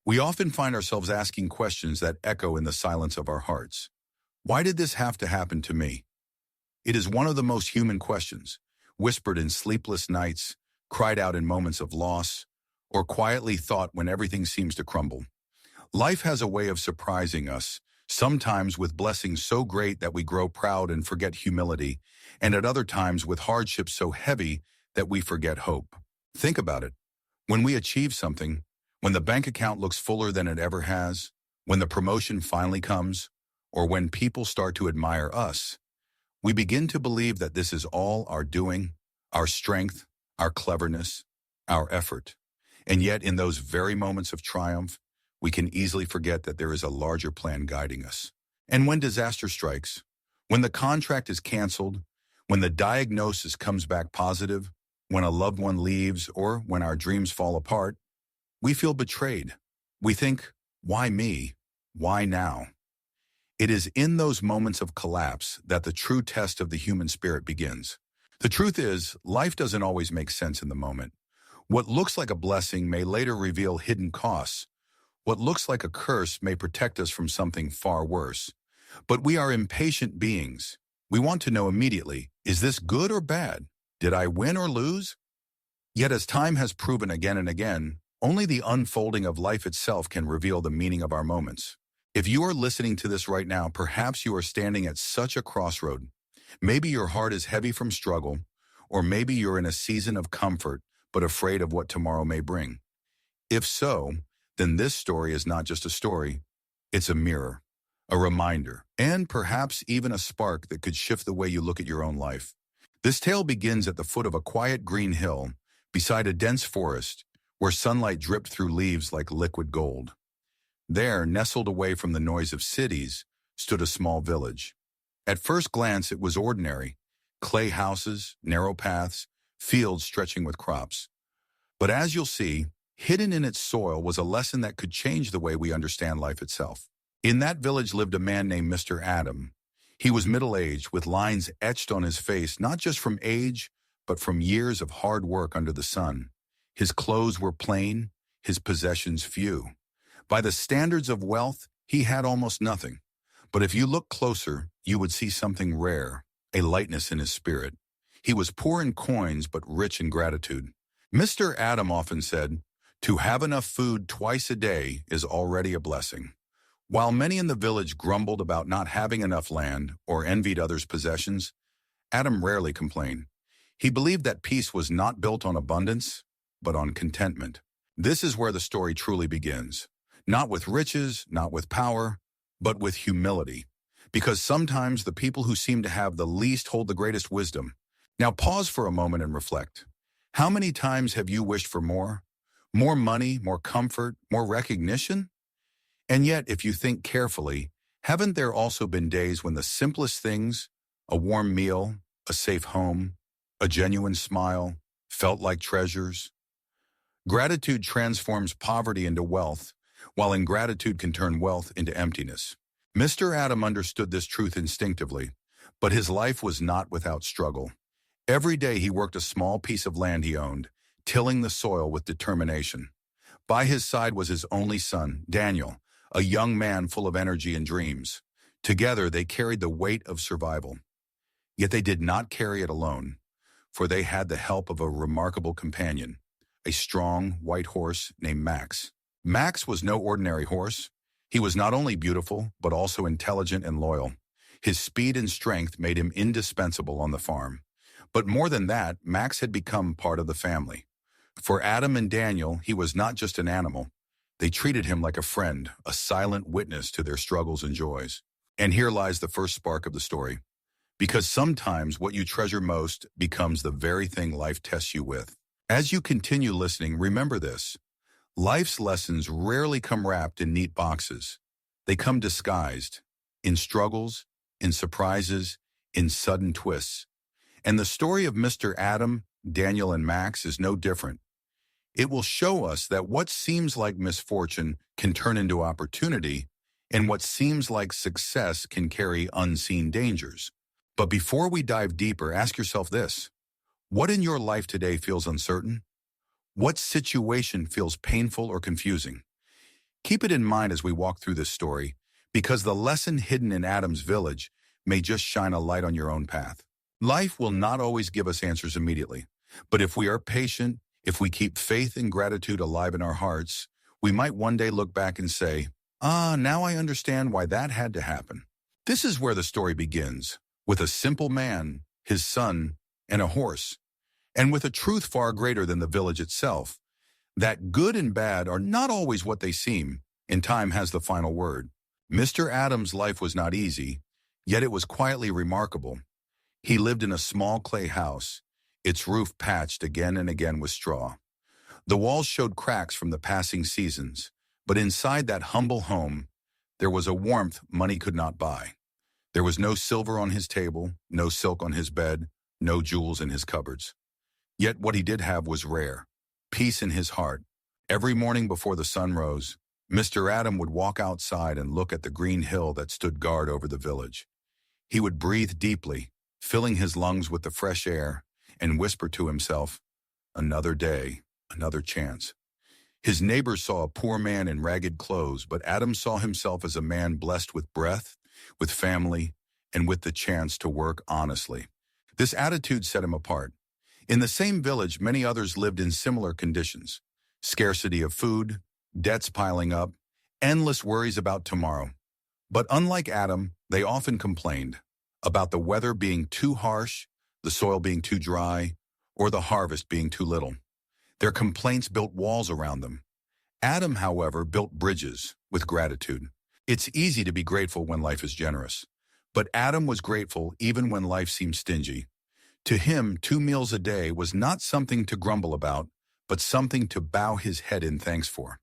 We often find ourselves asking questions that echo in the silence of our hearts. Why did this have to happen to me? It is one of the most human questions, whispered in sleepless nights, cried out in moments of loss, or quietly thought when everything seems to crumble. Life has a way of surprising us, sometimes with blessings so great that we grow proud and forget humility, and at other times with hardships so heavy that we forget hope. Think about it. When we achieve something, when the bank account looks fuller than it ever has, when the promotion finally comes, or when people start to admire us, we begin to believe that this is all our doing, our strength, our cleverness, our effort. And yet, in those very moments of triumph, we can easily forget that there is a larger plan guiding us. And when disaster strikes, when the contract is canceled, when the diagnosis comes back positive, when a loved one leaves, or when our dreams fall apart, we feel betrayed. We think, why me? Why now? It is in those moments of collapse that the true test of the human spirit begins. The truth is, life doesn't always make sense in the moment. What looks like a blessing may later reveal hidden costs. What looks like a curse may protect us from something far worse. But we are impatient beings. We want to know immediately, is this good or bad? Did I win or lose? Yet as time has proven again and again, only the unfolding of life itself can reveal the meaning of our moments. If you are listening to this right now, perhaps you are standing at such a crossroad. Maybe your heart is heavy from struggle, or maybe you're in a season of comfort, but afraid of what tomorrow may bring. If so, then this story is not just a story, it's a mirror, a reminder, and perhaps even a spark that could shift the way you look at your own life. This tale begins at the foot of a quiet green hill, beside a dense forest, where sunlight dripped through leaves like liquid gold. There, nestled away from the noise of cities, stood a small village. At first glance, it was ordinary: clay houses, narrow paths, fields stretching with crops. But as you'll see, hidden in its soil was a lesson that could change the way we understand life itself. In that village lived a man named Mr. Adam. He was middle-aged, with lines etched on his face, not just from age, but from years of hard work under the sun. His clothes were plain, his possessions few. By the standards of wealth, he had almost nothing. But if you look closer, you would see something rare, a lightness in his spirit. He was poor in coins, but rich in gratitude. Mr. Adam often said, "To have enough food twice a day is already a blessing." While many in the village grumbled about not having enough land or envied others' possessions, Adam rarely complained. He believed that peace was not built on abundance, but on contentment. This is where the story truly begins. Not with riches, not with power, but with humility. Because sometimes the people who seem to have the least hold the greatest wisdom. Now pause for a moment and reflect. How many times have you wished for more? More money, more comfort, more recognition? And yet, if you think carefully, haven't there also been days when the simplest things, a warm meal, a safe home, a genuine smile, felt like treasures? Gratitude transforms poverty into wealth, while ingratitude can turn wealth into emptiness. Mr. Adam understood this truth instinctively, but his life was not without struggle. Every day he worked a small piece of land he owned, tilling the soil with determination. By his side was his only son, Daniel, a young man full of energy and dreams. Together they carried the weight of survival. Yet they did not carry it alone, for they had the help of a remarkable companion, a strong white horse named Max. Max was no ordinary horse. He was not only beautiful, but also intelligent and loyal. His speed and strength made him indispensable on the farm. But more than that, Max had become part of the family. For Adam and Daniel, he was not just an animal. They treated him like a friend, a silent witness to their struggles and joys. And here lies the first spark of the story. Because sometimes what you treasure most becomes the very thing life tests you with. As you continue listening, remember this. Life's lessons rarely come wrapped in neat boxes. They come disguised, in struggles, in surprises, in sudden twists. And the story of Mr. Adam, Daniel, and Max is no different. It will show us that what seems like misfortune can turn into opportunity, and what seems like success can carry unseen dangers. But before we dive deeper, ask yourself this. What in your life today feels uncertain? What situation feels painful or confusing? Keep it in mind as we walk through this story, because the lesson hidden in Adam's village may just shine a light on your own path. Life will not always give us answers immediately, but if we are patient, if we keep faith and gratitude alive in our hearts, we might one day look back and say, now I understand why that had to happen. This is where the story begins, with a simple man, his son, and a horse, and with a truth far greater than the village itself, that good and bad are not always what they seem, and time has the final word. Mr. Adams' life was not easy, yet it was quietly remarkable. He lived in a small clay house, its roof patched again and again with straw. The walls showed cracks from the passing seasons, but inside that humble home, there was a warmth money could not buy. There was no silver on his table, no silk on his bed, no jewels in his cupboards. Yet what he did have was rare, peace in his heart. Every morning before the sun rose, Mr. Adam would walk outside and look at the green hill that stood guard over the village. He would breathe deeply, filling his lungs with the fresh air, and whisper to himself, "Another day, another chance." His neighbors saw a poor man in ragged clothes, but Adam saw himself as a man blessed with breath, with family, and with the chance to work honestly. This attitude set him apart. In the same village, many others lived in similar conditions. Scarcity of food, debts piling up, endless worries about tomorrow. But unlike Adam, they often complained about the weather being too harsh, the soil being too dry, or the harvest being too little. Their complaints built walls around them. Adam, however, built bridges with gratitude. It's easy to be grateful when life is generous, but Adam was grateful even when life seemed stingy. To him, 2 meals a day was not something to grumble about, but something to bow his head in thanks for.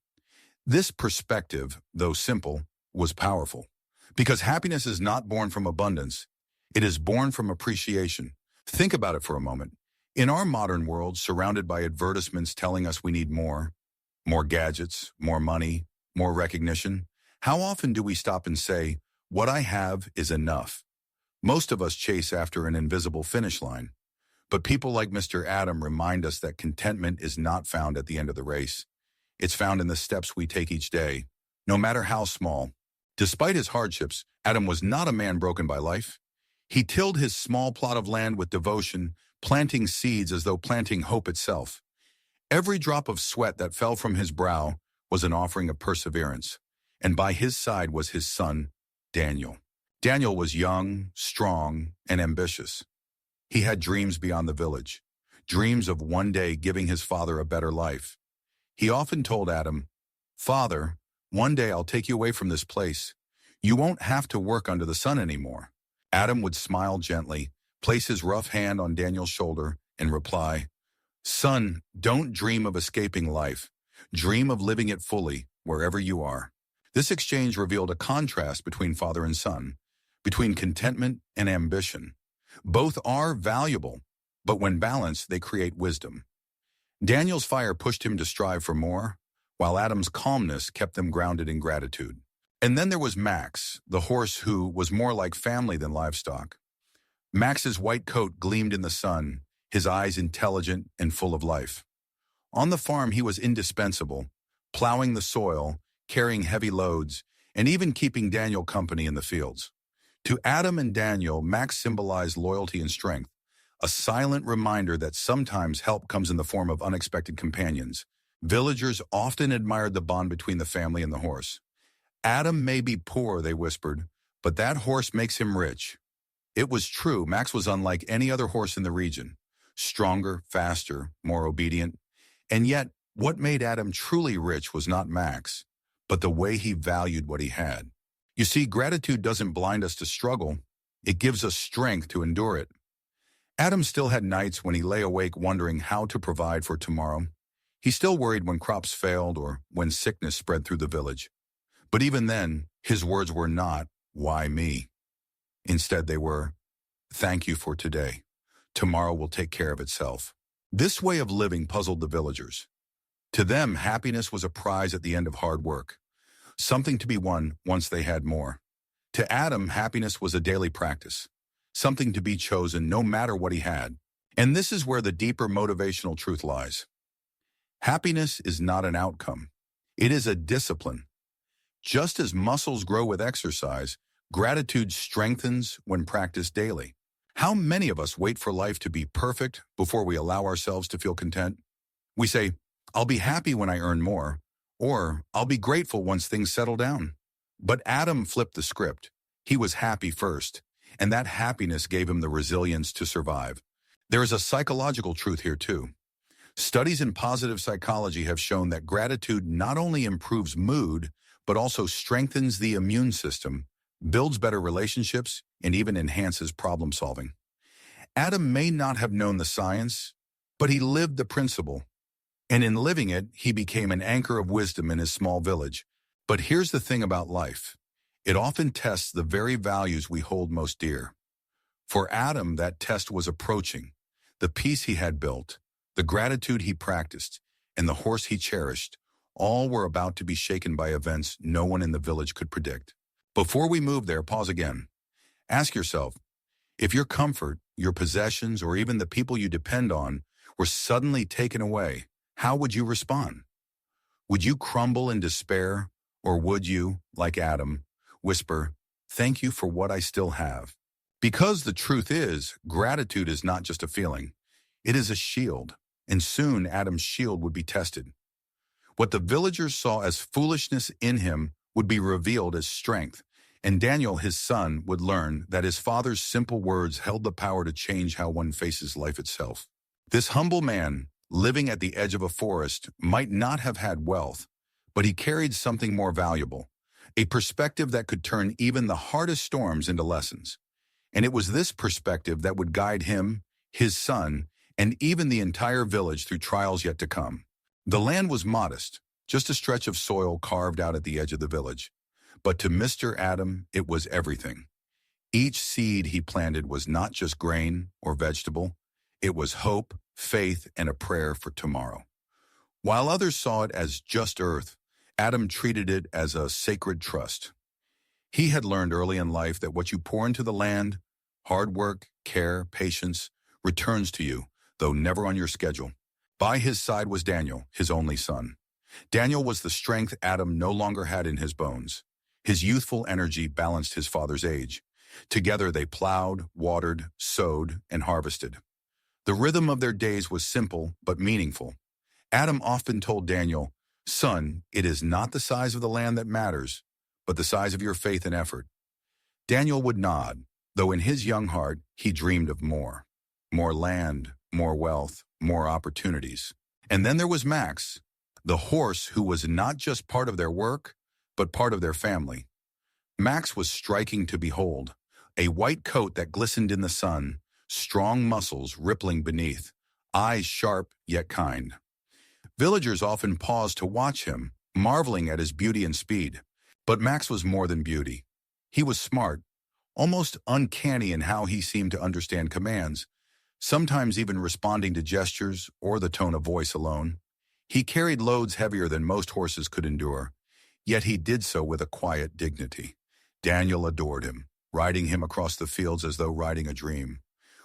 This perspective, though simple, was powerful, because happiness is not born from abundance. It is born from appreciation. Think about it for a moment. In our modern world, surrounded by advertisements telling us we need more gadgets, more money, more recognition, how often do we stop and say, "What I have is enough"? Most of us chase after an invisible finish line. But people like Mr. Adam remind us that contentment is not found at the end of the race. It's found in the steps we take each day, no matter how small. Despite his hardships, Adam was not a man broken by life. He tilled his small plot of land with devotion, planting seeds as though planting hope itself. Every drop of sweat that fell from his brow was an offering of perseverance, and by his side was his son, Daniel. Daniel was young, strong, and ambitious. He had dreams beyond the village, dreams of one day giving his father a better life. He often told Adam, "Father, one day I'll take you away from this place. You won't have to work under the sun anymore." Adam would smile gently, place his rough hand on Daniel's shoulder, and reply, "Son, don't dream of escaping life. Dream of living it fully, wherever you are." This exchange revealed a contrast between father and son, between contentment and ambition. Both are valuable, but when balanced, they create wisdom. Daniel's fire pushed him to strive for more, while Adam's calmness kept them grounded in gratitude. And then there was Max, the horse who was more like family than livestock. Max's white coat gleamed in the sun, his eyes intelligent and full of life. On the farm, he was indispensable, plowing the soil, carrying heavy loads, and even keeping Daniel company in the fields. To Adam and Daniel, Max symbolized loyalty and strength, a silent reminder that sometimes help comes in the form of unexpected companions. Villagers often admired the bond between the family and the horse. "Adam may be poor," they whispered, "but that horse makes him rich." It was true. Max was unlike any other horse in the region, stronger, faster, more obedient. And yet, what made Adam truly rich was not Max, but the way he valued what he had. You see, gratitude doesn't blind us to struggle. It gives us strength to endure it. Adam still had nights when he lay awake wondering how to provide for tomorrow. He still worried when crops failed or when sickness spread through the village. But even then, his words were not, "Why me?" Instead, they were, "Thank you for today. Tomorrow will take care of itself." This way of living puzzled the villagers. To them, happiness was a prize at the end of hard work, something to be won once they had more. To Adam, happiness was a daily practice, something to be chosen no matter what he had. And this is where the deeper motivational truth lies. Happiness is not an outcome. It is a discipline, Just as muscles grow with exercise, gratitude strengthens when practiced daily. How many of us wait for life to be perfect before we allow ourselves to feel content? We say, I'll be happy when I earn more, or I'll be grateful once things settle down. But Adam flipped the script. He was happy first, and that happiness gave him the resilience to survive. There is a psychological truth here too. Studies in positive psychology have shown that gratitude not only improves mood, but also strengthens the immune system, builds better relationships, and even enhances problem solving. Adam may not have known the science, but he lived the principle. And in living it, he became an anchor of wisdom in his small village. But here's the thing about life. It often tests the very values we hold most dear. For Adam, that test was approaching. The peace he had built, the gratitude he practiced, and the horse he cherished, all were about to be shaken by events no one in the village could predict. Before we move there, pause again. Ask yourself, if your comfort, your possessions, or even the people you depend on were suddenly taken away, how would you respond? Would you crumble in despair, or would you, like Adam, whisper, "Thank you for what I still have"? Because the truth is, gratitude is not just a feeling. It is a shield, and soon Adam's shield would be tested. What the villagers saw as foolishness in him would be revealed as strength, and Daniel, his son, would learn that his father's simple words held the power to change how one faces life itself. This humble man, living at the edge of a forest, might not have had wealth, but he carried something more valuable, a perspective that could turn even the hardest storms into lessons. And it was this perspective that would guide him, his son, and even the entire village through trials yet to come. The land was modest, just a stretch of soil carved out at the edge of the village. But to Mr. Adam, it was everything. Each seed he planted was not just grain or vegetable. It was hope, faith, and a prayer for tomorrow. While others saw it as just earth, Adam treated it as a sacred trust. He had learned early in life that what you pour into the land, hard work, care, patience, returns to you, though never on your schedule. By his side was Daniel, his only son. Daniel was the strength Adam no longer had in his bones. His youthful energy balanced his father's age. Together they plowed, watered, sowed, and harvested. The rhythm of their days was simple but meaningful. Adam often told Daniel, "Son, it is not the size of the land that matters, but the size of your faith and effort." Daniel would nod, though in his young heart he dreamed of more. More land, more wealth, more opportunities. And then there was Max, the horse who was not just part of their work, but part of their family. Max was striking to behold, a white coat that glistened in the sun, strong muscles rippling beneath, eyes sharp yet kind. Villagers often paused to watch him, marveling at his beauty and speed. But Max was more than beauty. He was smart, almost uncanny in how he seemed to understand commands, sometimes even responding to gestures or the tone of voice alone. He carried loads heavier than most horses could endure, yet he did so with a quiet dignity. Daniel adored him, riding him across the fields as though riding a dream,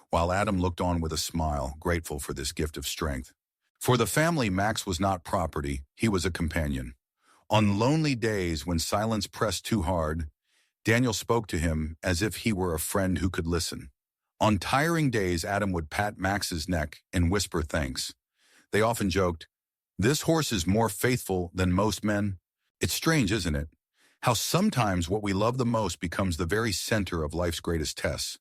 while Adam looked on with a smile, grateful for this gift of strength. For the family, Max was not property, he was a companion. On lonely days when silence pressed too hard, Daniel spoke to him as if he were a friend who could listen. On tiring days, Adam would pat Max's neck and whisper thanks. They often joked, "This horse is more faithful than most men." It's strange, isn't it? How sometimes what we love the most becomes the very center of life's greatest tests.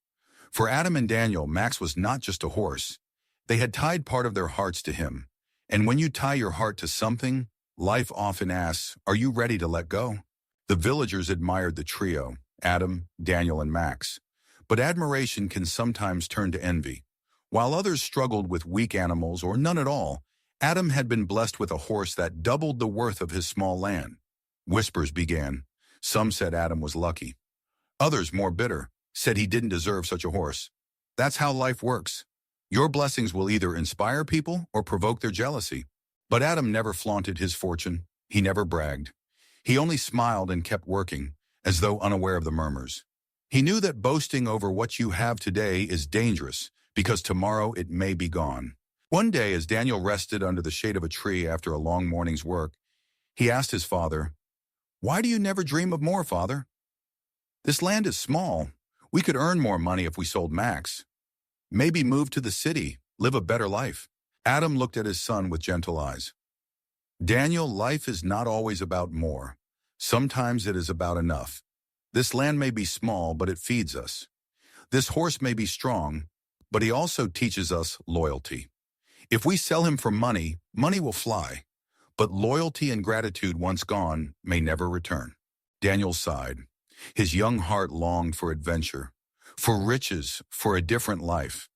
For Adam and Daniel, Max was not just a horse. They had tied part of their hearts to him. And when you tie your heart to something, life often asks, are you ready to let go? The villagers admired the trio, Adam, Daniel, and Max. But admiration can sometimes turn to envy. While others struggled with weak animals or none at all, Adam had been blessed with a horse that doubled the worth of his small land. Whispers began. Some said Adam was lucky. Others, more bitter, said he didn't deserve such a horse. That's how life works. Your blessings will either inspire people or provoke their jealousy. But Adam never flaunted his fortune. He never bragged. He only smiled and kept working, as though unaware of the murmurs. He knew that boasting over what you have today is dangerous, because tomorrow it may be gone. One day, as Daniel rested under the shade of a tree after a long morning's work, he asked his father, Why do you never dream of more, father? This land is small. We could earn more money if we sold Max. Maybe move to the city, live a better life. Adam looked at his son with gentle eyes. Daniel, life is not always about more. Sometimes it is about enough. This land may be small, but it feeds us. This horse may be strong, but he also teaches us loyalty. If we sell him for money, money will fly. But loyalty and gratitude once gone may never return. Daniel sighed. His young heart longed for adventure, for riches, for a different life.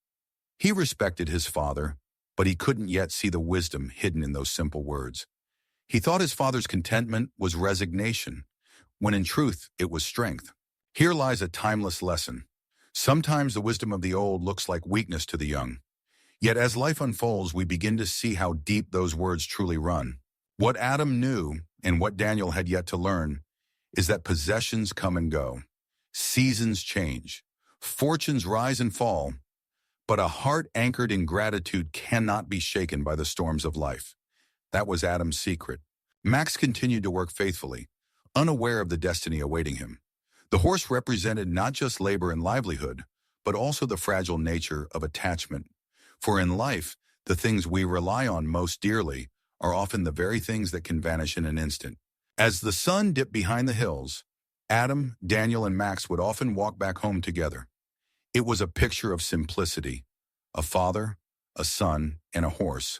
He respected his father, but he couldn't yet see the wisdom hidden in those simple words. He thought his father's contentment was resignation, when in truth it was strength. Here lies a timeless lesson. Sometimes the wisdom of the old looks like weakness to the young. Yet as life unfolds, we begin to see how deep those words truly run. What Adam knew, and what Daniel had yet to learn, is that possessions come and go. Seasons change. Fortunes rise and fall. But a heart anchored in gratitude cannot be shaken by the storms of life. That was Adam's secret. Max continued to work faithfully, unaware of the destiny awaiting him. The horse represented not just labor and livelihood, but also the fragile nature of attachment. For in life, the things we rely on most dearly are often the very things that can vanish in an instant. As the sun dipped behind the hills, Adam, Daniel, and Max would often walk back home together. It was a picture of simplicity, a father, a son, and a horse.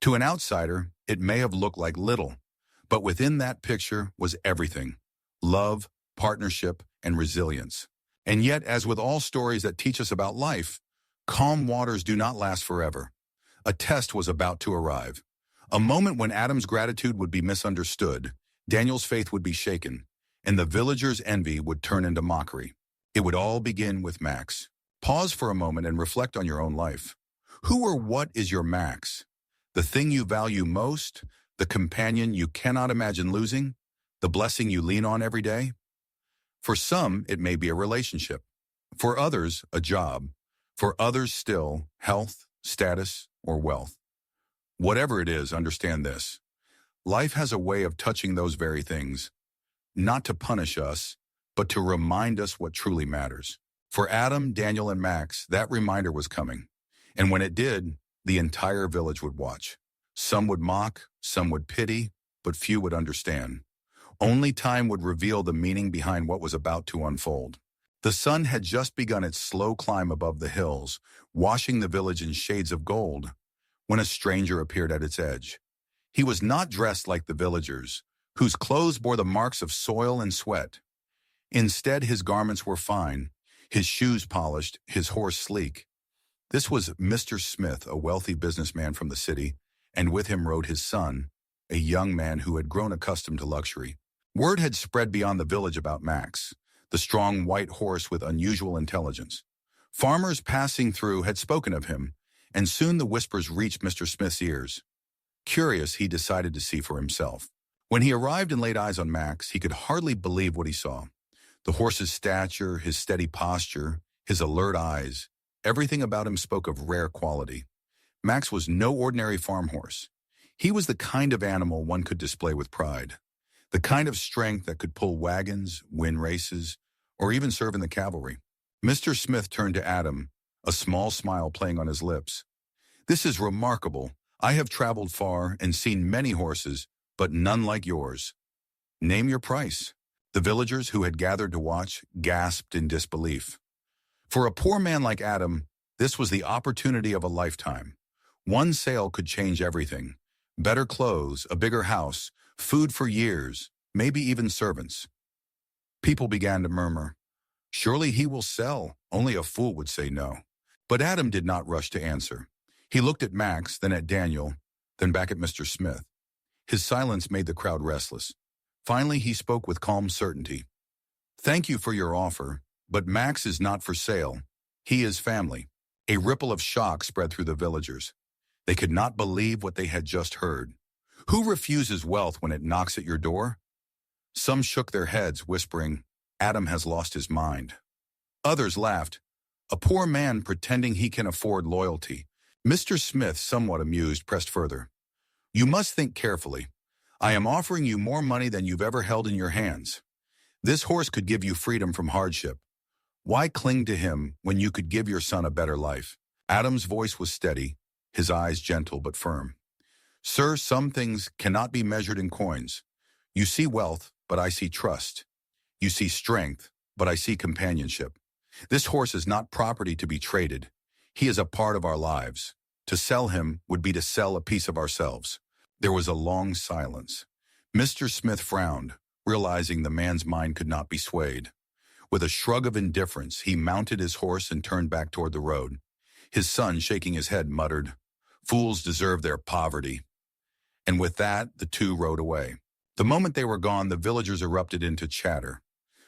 To an outsider, it may have looked like little, but within that picture was everything: love, partnership, and resilience. And yet, as with all stories that teach us about life, calm waters do not last forever. A test was about to arrive. A moment when Adam's gratitude would be misunderstood, Daniel's faith would be shaken, and the villagers' envy would turn into mockery. It would all begin with Max. Pause for a moment and reflect on your own life. Who or what is your Max? The thing you value most? The companion you cannot imagine losing? The blessing you lean on every day? For some, it may be a relationship. For others, a job. For others still, health, status, or wealth. Whatever it is, understand this. Life has a way of touching those very things, not to punish us, but to remind us what truly matters. For Adam, Daniel, and Max, that reminder was coming. And when it did, the entire village would watch. Some would mock, some would pity, but few would understand. Only time would reveal the meaning behind what was about to unfold. The sun had just begun its slow climb above the hills, washing the village in shades of gold, when a stranger appeared at its edge. He was not dressed like the villagers, whose clothes bore the marks of soil and sweat. Instead, his garments were fine, his shoes polished, his horse sleek. This was Mr. Smith, a wealthy businessman from the city, and with him rode his son, a young man who had grown accustomed to luxury. Word had spread beyond the village about Max, the strong white horse with unusual intelligence. Farmers passing through had spoken of him, and soon the whispers reached Mr. Smith's ears. Curious, he decided to see for himself. When he arrived and laid eyes on Max, he could hardly believe what he saw. The horse's stature, his steady posture, his alert eyes, everything about him spoke of rare quality. Max was no ordinary farm horse. He was the kind of animal one could display with pride, the kind of strength that could pull wagons, win races, or even serve in the cavalry. Mr. Smith turned to Adam, a small smile playing on his lips. "This is remarkable. I have traveled far and seen many horses, but none like yours. Name your price." The villagers who had gathered to watch gasped in disbelief. For a poor man like Adam, this was the opportunity of a lifetime. One sale could change everything. Better clothes, a bigger house, food for years, maybe even servants. People began to murmur, "Surely he will sell. Only a fool would say no." But Adam did not rush to answer. He looked at Max, then at Daniel, then back at Mr. Smith. His silence made the crowd restless. Finally, he spoke with calm certainty. "Thank you for your offer, but Max is not for sale. He is family." A ripple of shock spread through the villagers. They could not believe what they had just heard. Who refuses wealth when it knocks at your door? Some shook their heads, whispering, "Adam has lost his mind." Others laughed. "A poor man pretending he can afford loyalty." Mr. Smith, somewhat amused, pressed further. "You must think carefully. I am offering you more money than you've ever held in your hands. This horse could give you freedom from hardship. Why cling to him when you could give your son a better life? Adam's voice was steady, his eyes gentle but firm. Sir, some things cannot be measured in coins. You see wealth, but I see trust. You see strength, but I see companionship. This horse is not property to be traded. He is a part of our lives. To sell him would be to sell a piece of ourselves. There was a long silence. Mr. Smith frowned, realizing the man's mind could not be swayed. With a shrug of indifference, he mounted his horse and turned back toward the road. His son, shaking his head, muttered, "Fools deserve their poverty." And with that, the two rode away. The moment they were gone, the villagers erupted into chatter.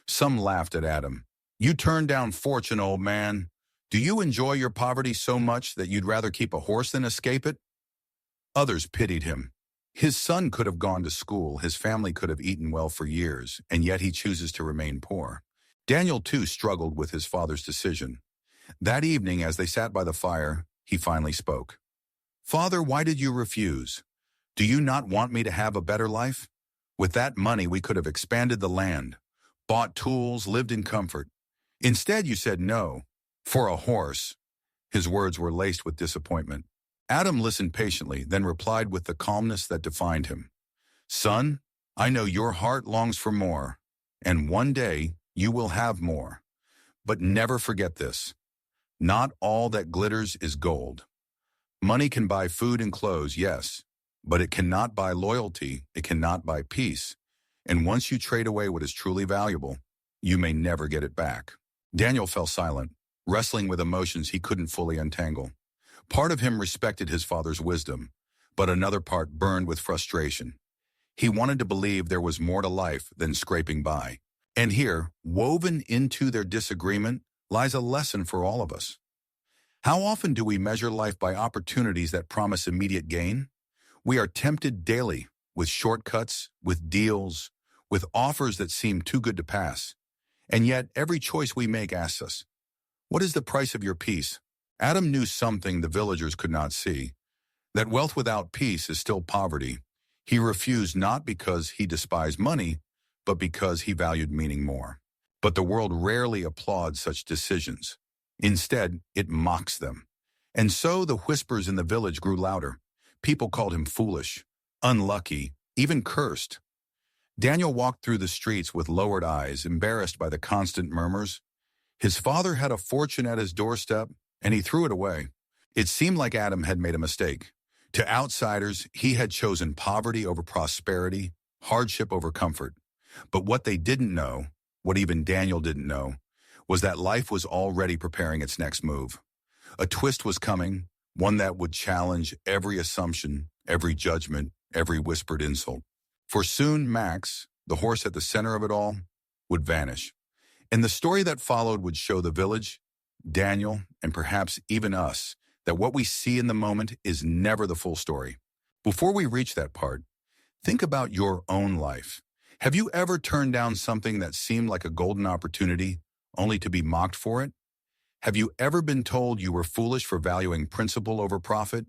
Some laughed at Adam. "You turned down fortune, old man. Do you enjoy your poverty so much that you'd rather keep a horse than escape it?" Others pitied him. His son could have gone to school, his family could have eaten well for years, and yet he chooses to remain poor. Daniel, too, struggled with his father's decision. That evening, as they sat by the fire, he finally spoke. "Father, why did you refuse? Do you not want me to have a better life? With that money, we could have expanded the land, bought tools, lived in comfort. Instead, you said no. For a horse." His words were laced with disappointment. Adam listened patiently, then replied with the calmness that defined him. "Son, I know your heart longs for more, and one day you will have more. But never forget this. Not all that glitters is gold. Money can buy food and clothes, yes, but it cannot buy loyalty, it cannot buy peace. And once you trade away what is truly valuable, you may never get it back." Daniel fell silent, wrestling with emotions he couldn't fully untangle. Part of him respected his father's wisdom, but another part burned with frustration. He wanted to believe there was more to life than scraping by. And here, woven into their disagreement, lies a lesson for all of us. How often do we measure life by opportunities that promise immediate gain? We are tempted daily with shortcuts, with deals, with offers that seem too good to pass. And yet, every choice we make asks us, what is the price of your peace? Adam knew something the villagers could not see, that wealth without peace is still poverty. He refused not because he despised money, but because he valued meaning more. But the world rarely applauds such decisions. Instead, it mocks them. And so the whispers in the village grew louder. People called him foolish, unlucky, even cursed. Daniel walked through the streets with lowered eyes, embarrassed by the constant murmurs. His father had a fortune at his doorstep, and he threw it away. It seemed like Adam had made a mistake. To outsiders, he had chosen poverty over prosperity, hardship over comfort. But what they didn't know, what even Daniel didn't know, was that life was already preparing its next move. A twist was coming, one that would challenge every assumption, every judgment, every whispered insult. For soon Max, the horse at the center of it all, would vanish. And the story that followed would show the village, Daniel, and perhaps even us, that what we see in the moment is never the full story. Before we reach that part, think about your own life. Have you ever turned down something that seemed like a golden opportunity, only to be mocked for it? Have you ever been told you were foolish for valuing principle over profit?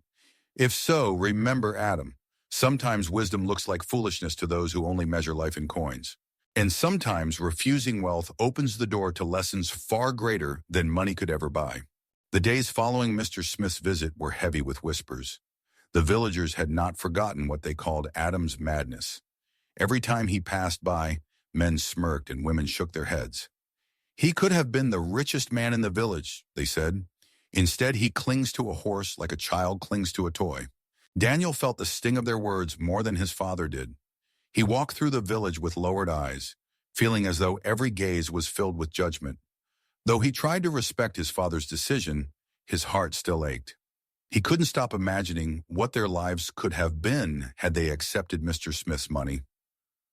If so, remember Adam. Sometimes wisdom looks like foolishness to those who only measure life in coins. And sometimes refusing wealth opens the door to lessons far greater than money could ever buy. The days following Mr. Smith's visit were heavy with whispers. The villagers had not forgotten what they called Adam's madness. Every time he passed by, men smirked and women shook their heads. He could have been the richest man in the village, they said. Instead, he clings to a horse like a child clings to a toy. Daniel felt the sting of their words more than his father did. He walked through the village with lowered eyes, feeling as though every gaze was filled with judgment. Though he tried to respect his father's decision, his heart still ached. He couldn't stop imagining what their lives could have been had they accepted Mr. Smith's money.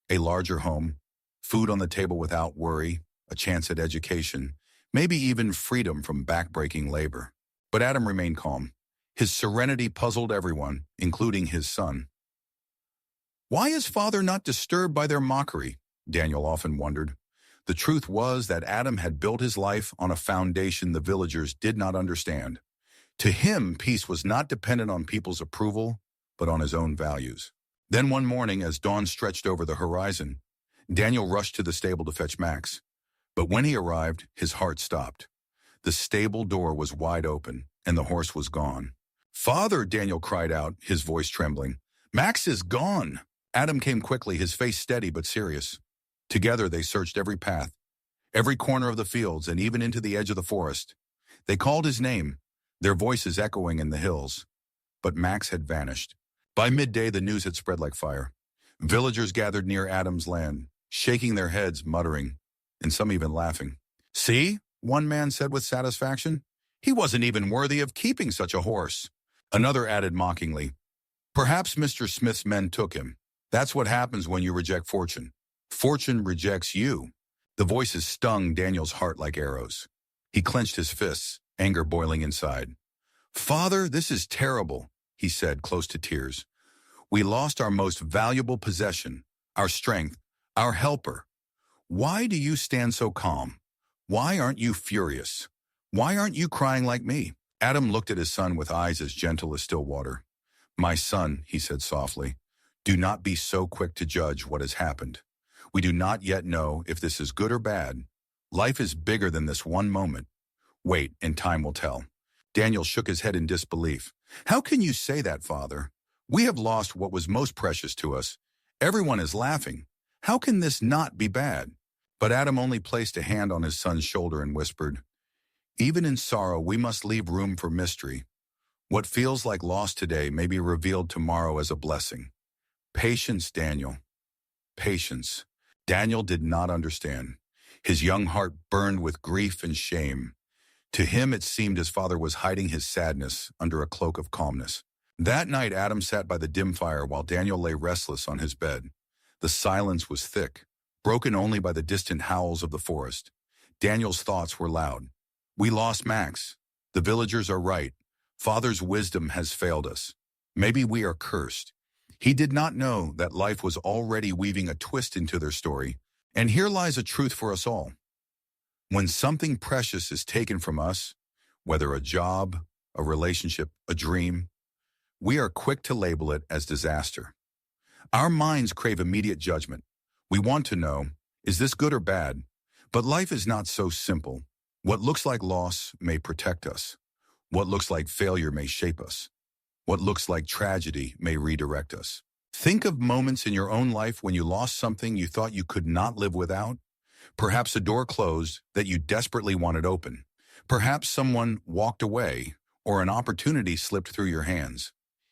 A larger home, food on the table without worry, a chance at education, maybe even freedom from backbreaking labor. But Adam remained calm. His serenity puzzled everyone, including his son. Why is father not disturbed by their mockery? Daniel often wondered. The truth was that Adam had built his life on a foundation the villagers did not understand. To him, peace was not dependent on people's approval, but on his own values. Then one morning, as dawn stretched over the horizon, Daniel rushed to the stable to fetch Max. But when he arrived, his heart stopped. The stable door was wide open, and the horse was gone. "Father," Daniel cried out, his voice trembling. "Max is gone!" Adam came quickly, his face steady but serious. Together they searched every path, every corner of the fields, and even into the edge of the forest. They called his name, their voices echoing in the hills. But Max had vanished. By midday, the news had spread like fire. Villagers gathered near Adam's land, shaking their heads, muttering, and some even laughing. "See," one man said with satisfaction, "he wasn't even worthy of keeping such a horse." Another added mockingly, "Perhaps Mr. Smith's men took him. That's what happens when you reject fortune. Fortune rejects you." The voices stung Daniel's heart like arrows. He clenched his fists, anger boiling inside. "Father, this is terrible," he said, close to tears. "We lost our most valuable possession, our strength, our helper. Why do you stand so calm? Why aren't you furious? Why aren't you crying like me?" Adam looked at his son with eyes as gentle as still water. "My son," he said softly, "do not be so quick to judge what has happened. We do not yet know if this is good or bad. Life is bigger than this one moment. Wait, and time will tell." Daniel shook his head in disbelief. "How can you say that, Father? We have lost what was most precious to us. Everyone is laughing. How can this not be bad?" But Adam only placed a hand on his son's shoulder and whispered, "Even in sorrow, we must leave room for mystery. What feels like loss today may be revealed tomorrow as a blessing. Patience, Daniel. Patience." Daniel did not understand. His young heart burned with grief and shame. To him, it seemed his father was hiding his sadness under a cloak of calmness. That night, Adam sat by the dim fire while Daniel lay restless on his bed. The silence was thick, broken only by the distant howls of the forest. Daniel's thoughts were loud. "We lost Max. The villagers are right. Father's wisdom has failed us. Maybe we are cursed." He did not know that life was already weaving a twist into their story. And here lies a truth for us all. When something precious is taken from us, whether a job, a relationship, a dream, we are quick to label it as disaster. Our minds crave immediate judgment. We want to know, is this good or bad? But life is not so simple. What looks like loss may protect us. What looks like failure may shape us. What looks like tragedy may redirect us. Think of moments in your own life when you lost something you thought you could not live without. Perhaps a door closed that you desperately wanted open. Perhaps someone walked away or an opportunity slipped through your hands.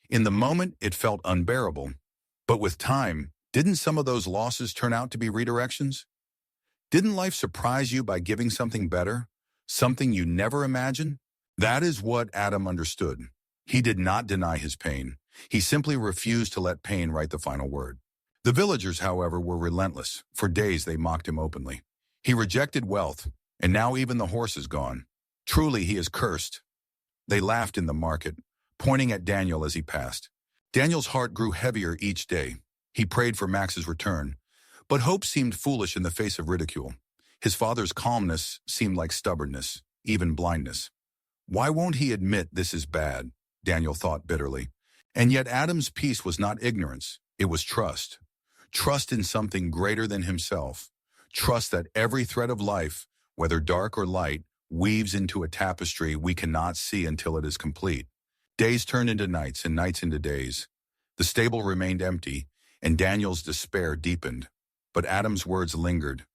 In the moment, it felt unbearable. But with time, didn't some of those losses turn out to be redirections? Didn't life surprise you by giving something better, something you never imagined? That is what Adam understood. He did not deny his pain. He simply refused to let pain write the final word. The villagers, however, were relentless. For days they mocked him openly. He rejected wealth, and now even the horse is gone. Truly he is cursed. They laughed in the market, pointing at Daniel as he passed. Daniel's heart grew heavier each day. He prayed for Max's return, but hope seemed foolish in the face of ridicule. His father's calmness seemed like stubbornness, even blindness. Why won't he admit this is bad? Daniel thought bitterly. And yet Adam's peace was not ignorance, it was trust. Trust in something greater than himself. Trust that every thread of life, whether dark or light, weaves into a tapestry we cannot see until it is complete. Days turned into nights and nights into days. The stable remained empty, and Daniel's despair deepened. But Adam's words lingered.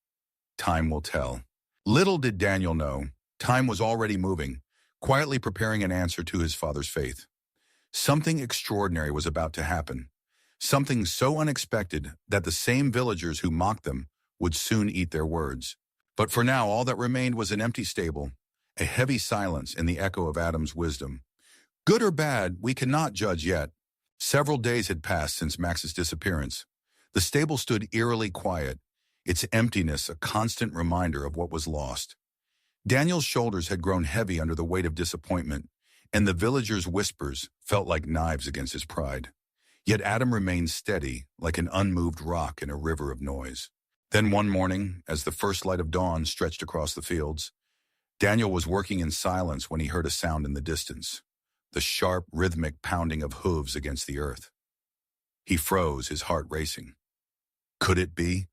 Time will tell. Little did Daniel know, time was already moving, quietly preparing an answer to his father's faith. Something extraordinary was about to happen. Something so unexpected that the same villagers who mocked them would soon eat their words. But for now, all that remained was an empty stable, a heavy silence and the echo of Adam's wisdom. Good or bad, we cannot judge yet. Several days had passed since Max's disappearance. The stable stood eerily quiet, its emptiness a constant reminder of what was lost. Daniel's shoulders had grown heavy under the weight of disappointment, and the villagers' whispers felt like knives against his pride. Yet Adam remained steady, like an unmoved rock in a river of noise. Then one morning, as the first light of dawn stretched across the fields, Daniel was working in silence when he heard a sound in the distance, the sharp, rhythmic pounding of hooves against the earth. He froze, his heart racing. Could it be?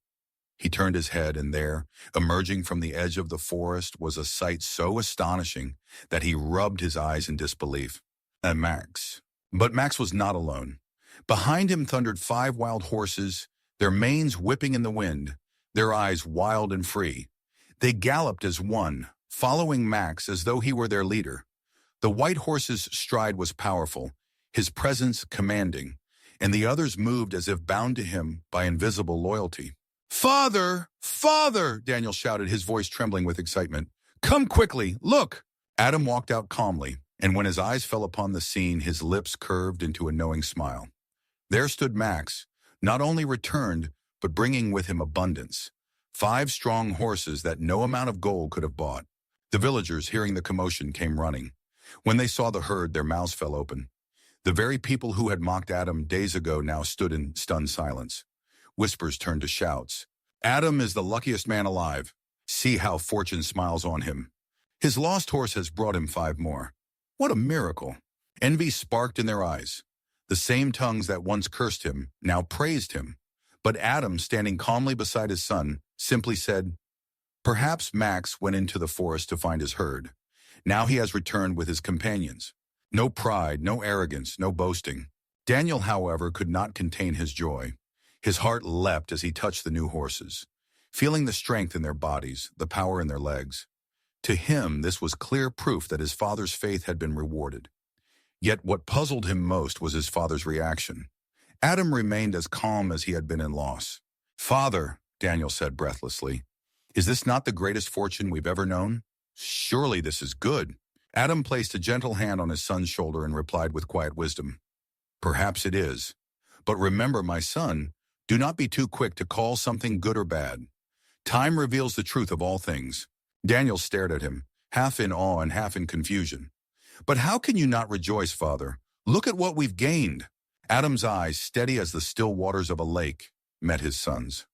He turned his head, and there, emerging from the edge of the forest, was a sight so astonishing that he rubbed his eyes in disbelief. And Max. But Max was not alone. Behind him thundered 5 wild horses, their manes whipping in the wind, their eyes wild and free. They galloped as one, following Max as though he were their leader. The white horse's stride was powerful, his presence commanding, and the others moved as if bound to him by invisible loyalty. "Father! Father!" Daniel shouted, his voice trembling with excitement. "Come quickly, look!" Adam walked out calmly, and when his eyes fell upon the scene, his lips curved into a knowing smile. There stood Max, not only returned, but bringing with him abundance. 5 strong horses that no amount of gold could have bought. The villagers, hearing the commotion, came running. When they saw the herd, their mouths fell open. The very people who had mocked Adam days ago now stood in stunned silence. Whispers turned to shouts. "Adam is the luckiest man alive. See how fortune smiles on him. His lost horse has brought him 5 more. What a miracle!" Envy sparked in their eyes. The same tongues that once cursed him now praised him. But Adam, standing calmly beside his son, simply said, "Perhaps Max went into the forest to find his herd. Now he has returned with his companions." No pride, no arrogance, no boasting. Daniel, however, could not contain his joy. His heart leapt as he touched the new horses, feeling the strength in their bodies, the power in their legs. To him, this was clear proof that his father's faith had been rewarded. Yet what puzzled him most was his father's reaction. Adam remained as calm as he had been in loss. "Father," Daniel said breathlessly, "is this not the greatest fortune we've ever known? Surely this is good." Adam placed a gentle hand on his son's shoulder and replied with quiet wisdom, "Perhaps it is. But remember, my son, do not be too quick to call something good or bad. Time reveals the truth of all things." Daniel stared at him, half in awe and half in confusion. "But how can you not rejoice, Father? Look at what we've gained." Adam's eyes, steady as the still waters of a lake, met his son's.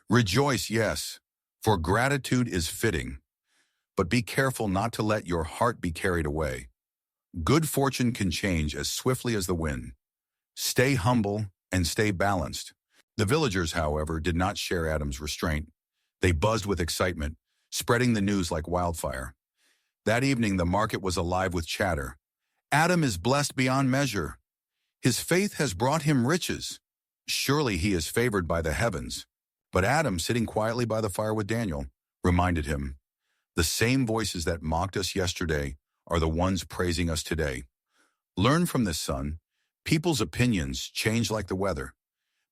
"Rejoice, yes, for gratitude is fitting. But be careful not to let your heart be carried away. Good fortune can change as swiftly as the wind. Stay humble and stay balanced." The villagers, however, did not share Adam's restraint. They buzzed with excitement, spreading the news like wildfire. That evening, the market was alive with chatter. "Adam is blessed beyond measure. His faith has brought him riches. Surely he is favored by the heavens." But Adam, sitting quietly by the fire with Daniel, reminded him, "The same voices that mocked us yesterday are the ones praising us today. Learn from this, son. People's opinions change like the weather.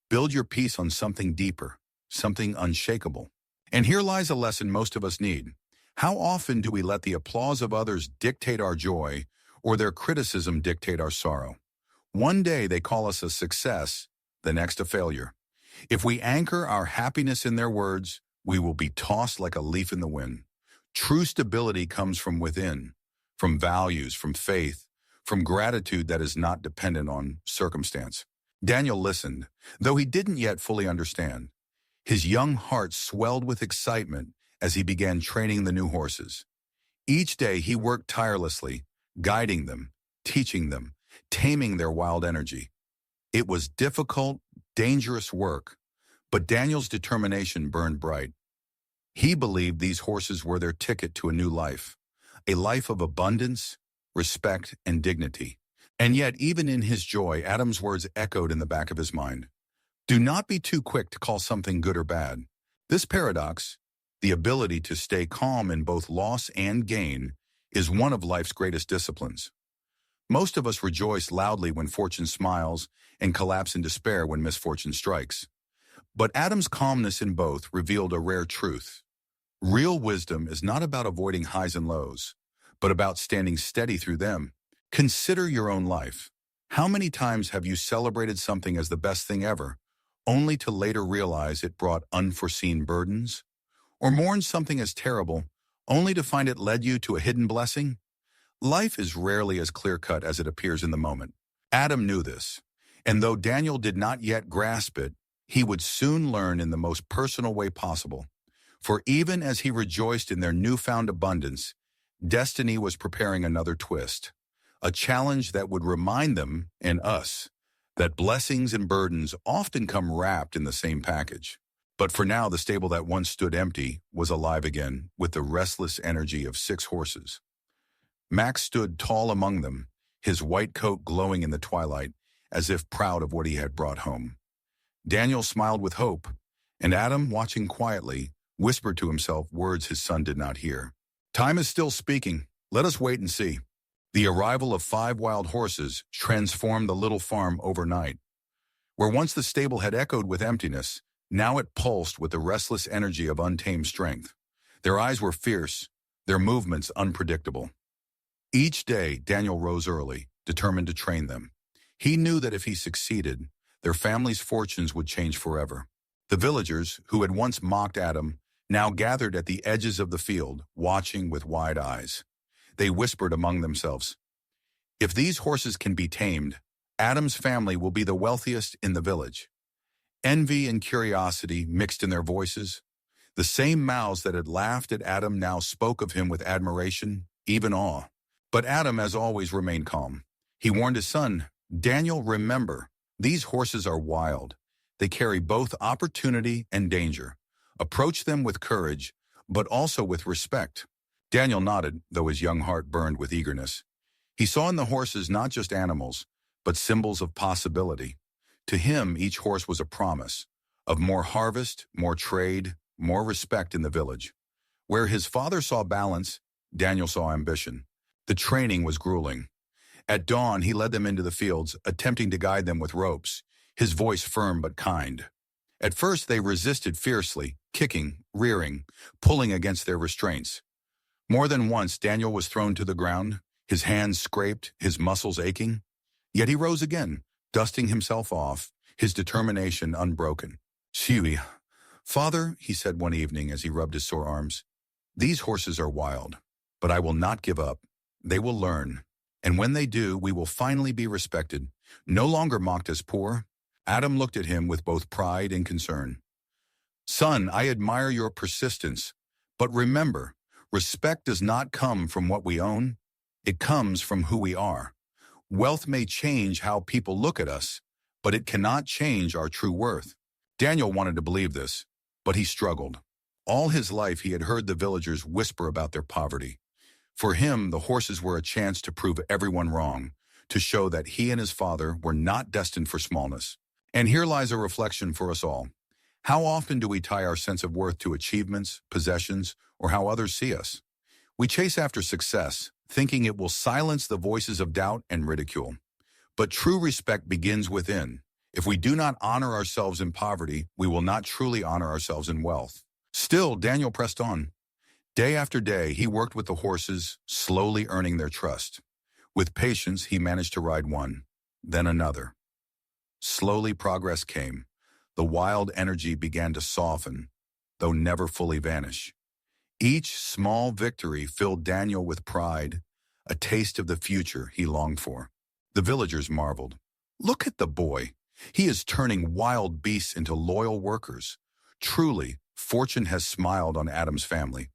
Build your peace on something deeper, something unshakable." And here lies a lesson most of us need. How often do we let the applause of others dictate our joy, or their criticism dictate our sorrow? One day they call us a success, the next a failure. If we anchor our happiness in their words, we will be tossed like a leaf in the wind. True stability comes from within, from values, from faith, from gratitude that is not dependent on circumstance. Daniel listened, though he didn't yet fully understand. His young heart swelled with excitement as he began training the new horses. Each day he worked tirelessly, guiding them, teaching them, taming their wild energy. It was difficult, dangerous work, but Daniel's determination burned bright. He believed these horses were their ticket to a new life, a life of abundance, respect, and dignity. And yet, even in his joy, Adam's words echoed in the back of his mind. Do not be too quick to call something good or bad. This paradox, the ability to stay calm in both loss and gain, is one of life's greatest disciplines. Most of us rejoice loudly when fortune smiles and collapse in despair when misfortune strikes. But Adam's calmness in both revealed a rare truth. Real wisdom is not about avoiding highs and lows, but about standing steady through them. Consider your own life. How many times have you celebrated something as the best thing ever, only to later realize it brought unforeseen burdens? Or mourned something as terrible, only to find it led you to a hidden blessing? Life is rarely as clear-cut as it appears in the moment. Adam knew this, and though Daniel did not yet grasp it, he would soon learn in the most personal way possible. For even as he rejoiced in their newfound abundance, destiny was preparing another twist, a challenge that would remind them, and us, that blessings and burdens often come wrapped in the same package. But for now, the stable that once stood empty was alive again with the restless energy of 6 horses. Max stood tall among them, his white coat glowing in the twilight, as if proud of what he had brought home. Daniel smiled with hope, and Adam, watching quietly, whispered to himself words his son did not hear. Time is still speaking. Let us wait and see. The arrival of 5 wild horses transformed the little farm overnight. Where once the stable had echoed with emptiness, now it pulsed with the restless energy of untamed strength. Their eyes were fierce, their movements unpredictable. Each day, Daniel rose early, determined to train them. He knew that if he succeeded, their family's fortunes would change forever. The villagers, who had once mocked Adam, now gathered at the edges of the field, watching with wide eyes. They whispered among themselves, "If these horses can be tamed, Adam's family will be the wealthiest in the village." Envy and curiosity mixed in their voices. The same mouths that had laughed at Adam now spoke of him with admiration, even awe. But Adam, as always, remained calm. He warned his son, "Daniel, remember, these horses are wild. They carry both opportunity and danger. Approach them with courage, but also with respect." Daniel nodded, though his young heart burned with eagerness. He saw in the horses not just animals, but symbols of possibility. To him, each horse was a promise of more harvest, more trade, more respect in the village. Where his father saw balance, Daniel saw ambition. The training was grueling. At dawn, he led them into the fields, attempting to guide them with ropes, his voice firm but kind. At first, they resisted fiercely, kicking, rearing, pulling against their restraints. More than once, Daniel was thrown to the ground, his hands scraped, his muscles aching. Yet he rose again, dusting himself off, his determination unbroken. "Shui, Father," he said one evening as he rubbed his sore arms, "these horses are wild, but I will not give up. They will learn, and when they do, we will finally be respected, no longer mocked as poor." Adam looked at him with both pride and concern. "Son, I admire your persistence, but remember, respect does not come from what we own. It comes from who we are. Wealth may change how people look at us, but it cannot change our true worth." Daniel wanted to believe this, but he struggled. All his life he had heard the villagers whisper about their poverty. For him, the horses were a chance to prove everyone wrong, to show that he and his father were not destined for smallness. And here lies a reflection for us all. How often do we tie our sense of worth to achievements, possessions, or how others see us? We chase after success, thinking it will silence the voices of doubt and ridicule. But true respect begins within. If we do not honor ourselves in poverty, we will not truly honor ourselves in wealth. Still, Daniel pressed on. Day after day, he worked with the horses, slowly earning their trust. With patience, he managed to ride one, then another. Slowly, progress came. The wild energy began to soften, though never fully vanish. Each small victory filled Daniel with pride, a taste of the future he longed for. The villagers marveled. "Look at the boy. He is turning wild beasts into loyal workers. Truly, fortune has smiled on Adam's family."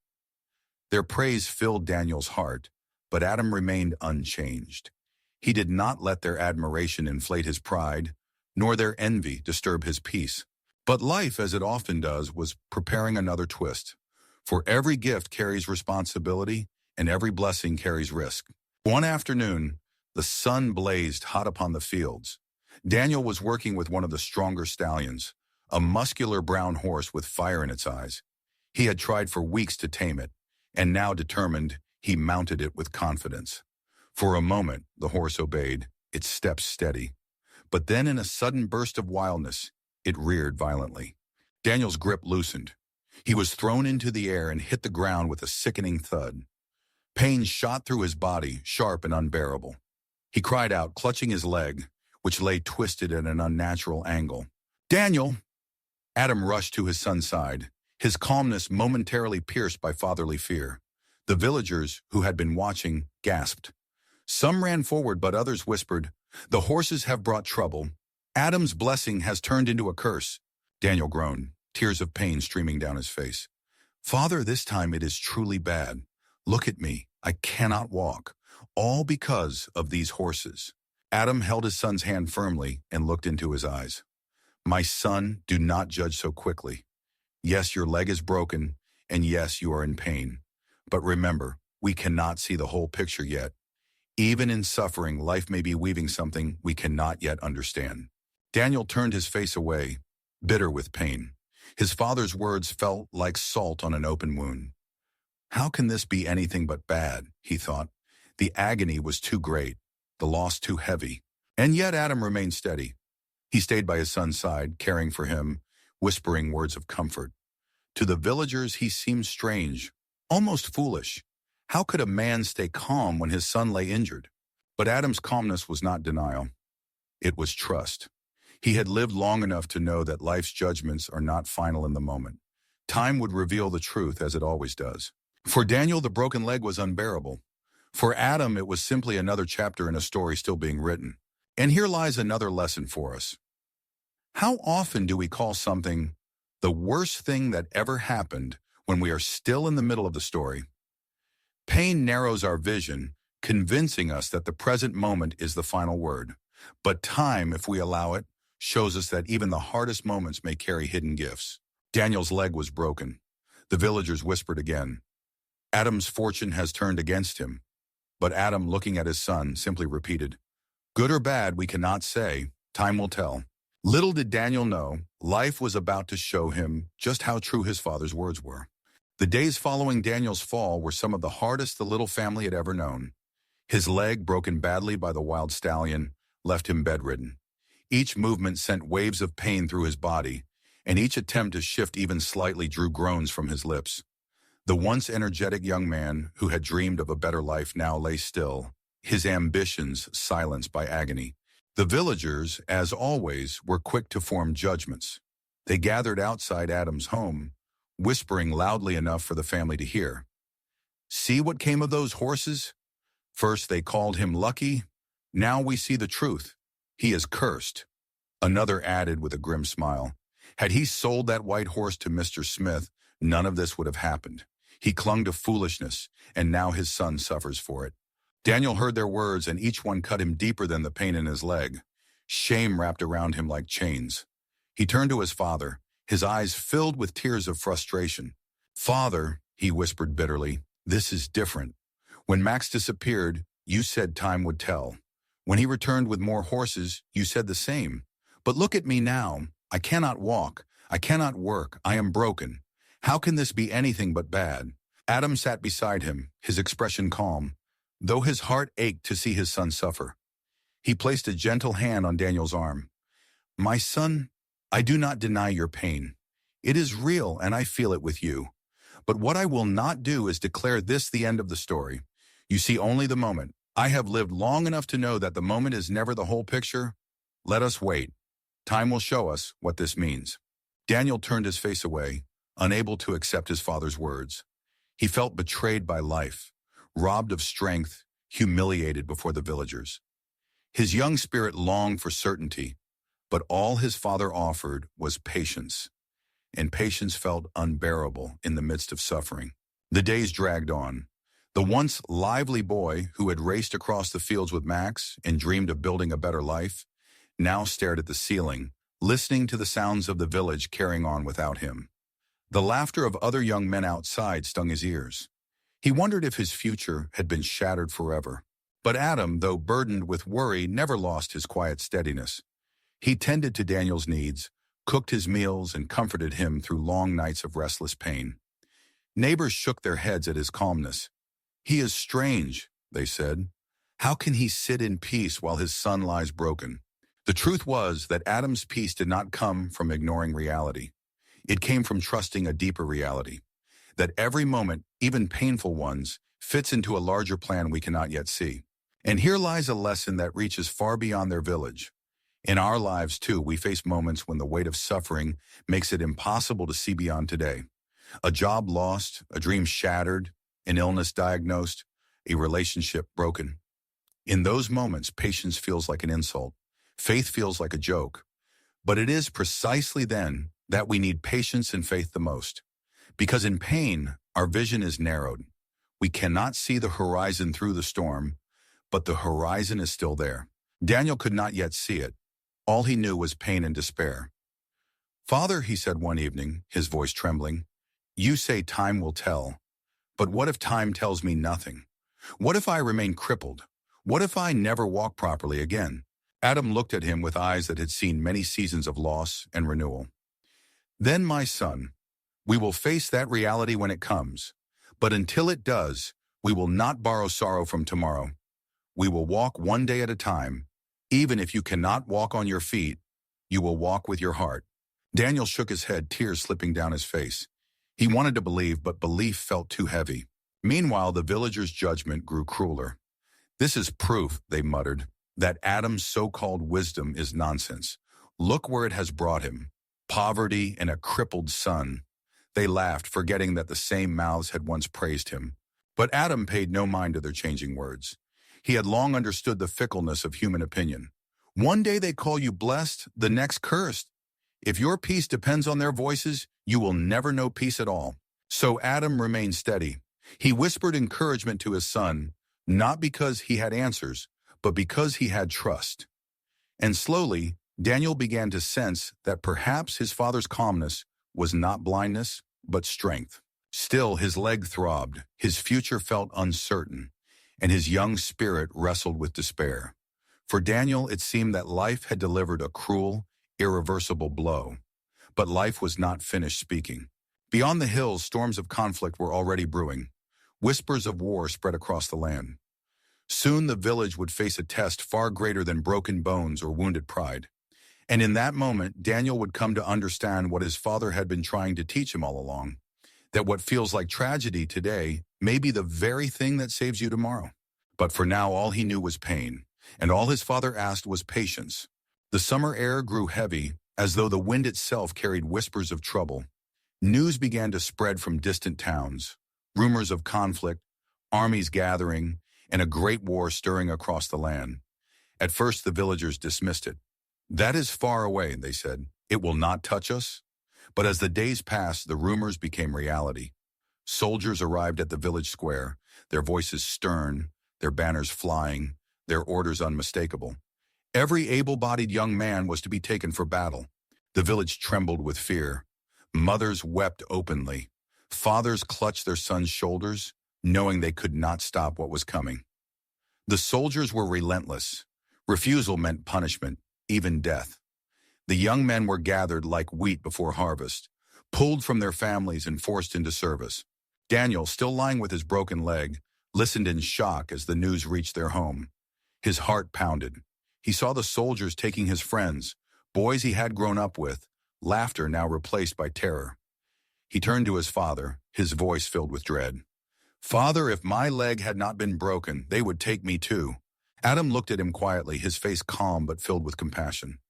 Their praise filled Daniel's heart, but Adam remained unchanged. He did not let their admiration inflate his pride, nor their envy disturb his peace. But life, as it often does, was preparing another twist. For every gift carries responsibility, and every blessing carries risk. One afternoon, the sun blazed hot upon the fields. Daniel was working with one of the stronger stallions, a muscular brown horse with fire in its eyes. He had tried for weeks to tame it, and now determined, he mounted it with confidence. For a moment, the horse obeyed, its steps steady. But then in a sudden burst of wildness, it reared violently. Daniel's grip loosened. He was thrown into the air and hit the ground with a sickening thud. Pain shot through his body, sharp and unbearable. He cried out, clutching his leg, which lay twisted at an unnatural angle. "Daniel!" Adam rushed to his son's side, his calmness momentarily pierced by fatherly fear. The villagers, who had been watching, gasped. Some ran forward, but others whispered, "The horses have brought trouble. Adam's blessing has turned into a curse." Daniel groaned, tears of pain streaming down his face. "Father, this time it is truly bad. Look at me. I cannot walk. All because of these horses." Adam held his son's hand firmly and looked into his eyes. My son, do not judge so quickly. Yes, your leg is broken, and yes, you are in pain. But remember, we cannot see the whole picture yet. Even in suffering, life may be weaving something we cannot yet understand. Daniel turned his face away, bitter with pain. His father's words felt like salt on an open wound. How can this be anything but bad, he thought. The agony was too great, the loss too heavy. And yet Adam remained steady. He stayed by his son's side, caring for him, whispering words of comfort. To the villagers, he seemed strange, almost foolish. How could a man stay calm when his son lay injured? But Adam's calmness was not denial. It was trust. He had lived long enough to know that life's judgments are not final in the moment. Time would reveal the truth, as it always does. For Daniel, the broken leg was unbearable. For Adam, it was simply another chapter in a story still being written. And here lies another lesson for us. How often do we call something the worst thing that ever happened when we are still in the middle of the story? Pain narrows our vision, convincing us that the present moment is the final word. But time, if we allow it, shows us that even the hardest moments may carry hidden gifts. Daniel's leg was broken. The villagers whispered again. Adam's fortune has turned against him. But Adam, looking at his son, simply repeated, good or bad, we cannot say. Time will tell. Little did Daniel know, life was about to show him just how true his father's words were. The days following Daniel's fall were some of the hardest the little family had ever known. His leg, broken badly by the wild stallion, left him bedridden. Each movement sent waves of pain through his body, and each attempt to shift even slightly drew groans from his lips. The once energetic young man who had dreamed of a better life now lay still, his ambitions silenced by agony. The villagers, as always, were quick to form judgments. They gathered outside Adam's home, whispering loudly enough for the family to hear. See what came of those horses? First they called him lucky. Now we see the truth. He is cursed. Another added with a grim smile. Had he sold that white horse to Mr. Smith, none of this would have happened. He clung to foolishness, and now his son suffers for it. Daniel heard their words, and each one cut him deeper than the pain in his leg. Shame wrapped around him like chains. He turned to his father, his eyes filled with tears of frustration. Father, he whispered bitterly, this is different. When Max disappeared, you said time would tell. When he returned with more horses, you said the same. But look at me now. I cannot walk. I cannot work. I am broken. How can this be anything but bad? Adam sat beside him, his expression calm, though his heart ached to see his son suffer. He placed a gentle hand on Daniel's arm. My son, I do not deny your pain. It is real, and I feel it with you. But what I will not do is declare this the end of the story. You see only the moment. I have lived long enough to know that the moment is never the whole picture. Let us wait. Time will show us what this means. Daniel turned his face away, unable to accept his father's words. He felt betrayed by life, robbed of strength, humiliated before the villagers. His young spirit longed for certainty, but all his father offered was patience, and patience felt unbearable in the midst of suffering. The days dragged on. The once lively boy who had raced across the fields with Max and dreamed of building a better life now stared at the ceiling, listening to the sounds of the village carrying on without him. The laughter of other young men outside stung his ears. He wondered if his future had been shattered forever. But Adam, though burdened with worry, never lost his quiet steadiness. He tended to Daniel's needs, cooked his meals, and comforted him through long nights of restless pain. Neighbors shook their heads at his calmness. He is strange, they said. How can he sit in peace while his son lies broken? The truth was that Adam's peace did not come from ignoring reality. It came from trusting a deeper reality, that every moment, even painful ones, fits into a larger plan we cannot yet see. And here lies a lesson that reaches far beyond their village. In our lives, too, we face moments when the weight of suffering makes it impossible to see beyond today. A job lost, a dream shattered, an illness diagnosed, a relationship broken. In those moments, patience feels like an insult. Faith feels like a joke. But it is precisely then that we need patience and faith the most. Because in pain, our vision is narrowed. We cannot see the horizon through the storm, but the horizon is still there. Daniel could not yet see it. All he knew was pain and despair. "Father," he said one evening, his voice trembling, "you say time will tell. But what if time tells me nothing? What if I remain crippled? What if I never walk properly again?" Adam looked at him with eyes that had seen many seasons of loss and renewal. "Then, my son, we will face that reality when it comes. But until it does, we will not borrow sorrow from tomorrow. We will walk one day at a time. Even if you cannot walk on your feet, you will walk with your heart." Daniel shook his head, tears slipping down his face. He wanted to believe, but belief felt too heavy. Meanwhile, the villagers' judgment grew crueler. "This is proof," they muttered, "that Adam's so-called wisdom is nonsense. Look where it has brought him. Poverty and a crippled son." They laughed, forgetting that the same mouths had once praised him. But Adam paid no mind to their changing words. He had long understood the fickleness of human opinion. One day they call you blessed, the next cursed. If your peace depends on their voices, you will never know peace at all. So Adam remained steady. He whispered encouragement to his son, not because he had answers, but because he had trust. And slowly, Daniel began to sense that perhaps his father's calmness was not blindness, but strength. Still, his leg throbbed, his future felt uncertain, and his young spirit wrestled with despair. For Daniel, it seemed that life had delivered a cruel, irreversible blow. But life was not finished speaking. Beyond the hills, storms of conflict were already brewing. Whispers of war spread across the land. Soon the village would face a test far greater than broken bones or wounded pride. And in that moment, Daniel would come to understand what his father had been trying to teach him all along, that what feels like tragedy today may be the very thing that saves you tomorrow. But for now, all he knew was pain, and all his father asked was patience. The summer air grew heavy, as though the wind itself carried whispers of trouble. News began to spread from distant towns, rumors of conflict, armies gathering, and a great war stirring across the land. At first, the villagers dismissed it. "That is far away," they said. "It will not touch us." But as the days passed, the rumors became reality. Soldiers arrived at the village square, their voices stern, their banners flying, their orders unmistakable. Every able-bodied young man was to be taken for battle. The village trembled with fear. Mothers wept openly. Fathers clutched their sons' shoulders, knowing they could not stop what was coming. The soldiers were relentless. Refusal meant punishment, even death. The young men were gathered like wheat before harvest, pulled from their families and forced into service. Daniel, still lying with his broken leg, listened in shock as the news reached their home. His heart pounded. He saw the soldiers taking his friends, boys he had grown up with, laughter now replaced by terror. He turned to his father, his voice filled with dread. "Father, if my leg had not been broken, they would take me too." Adam looked at him quietly, his face calm but filled with compassion.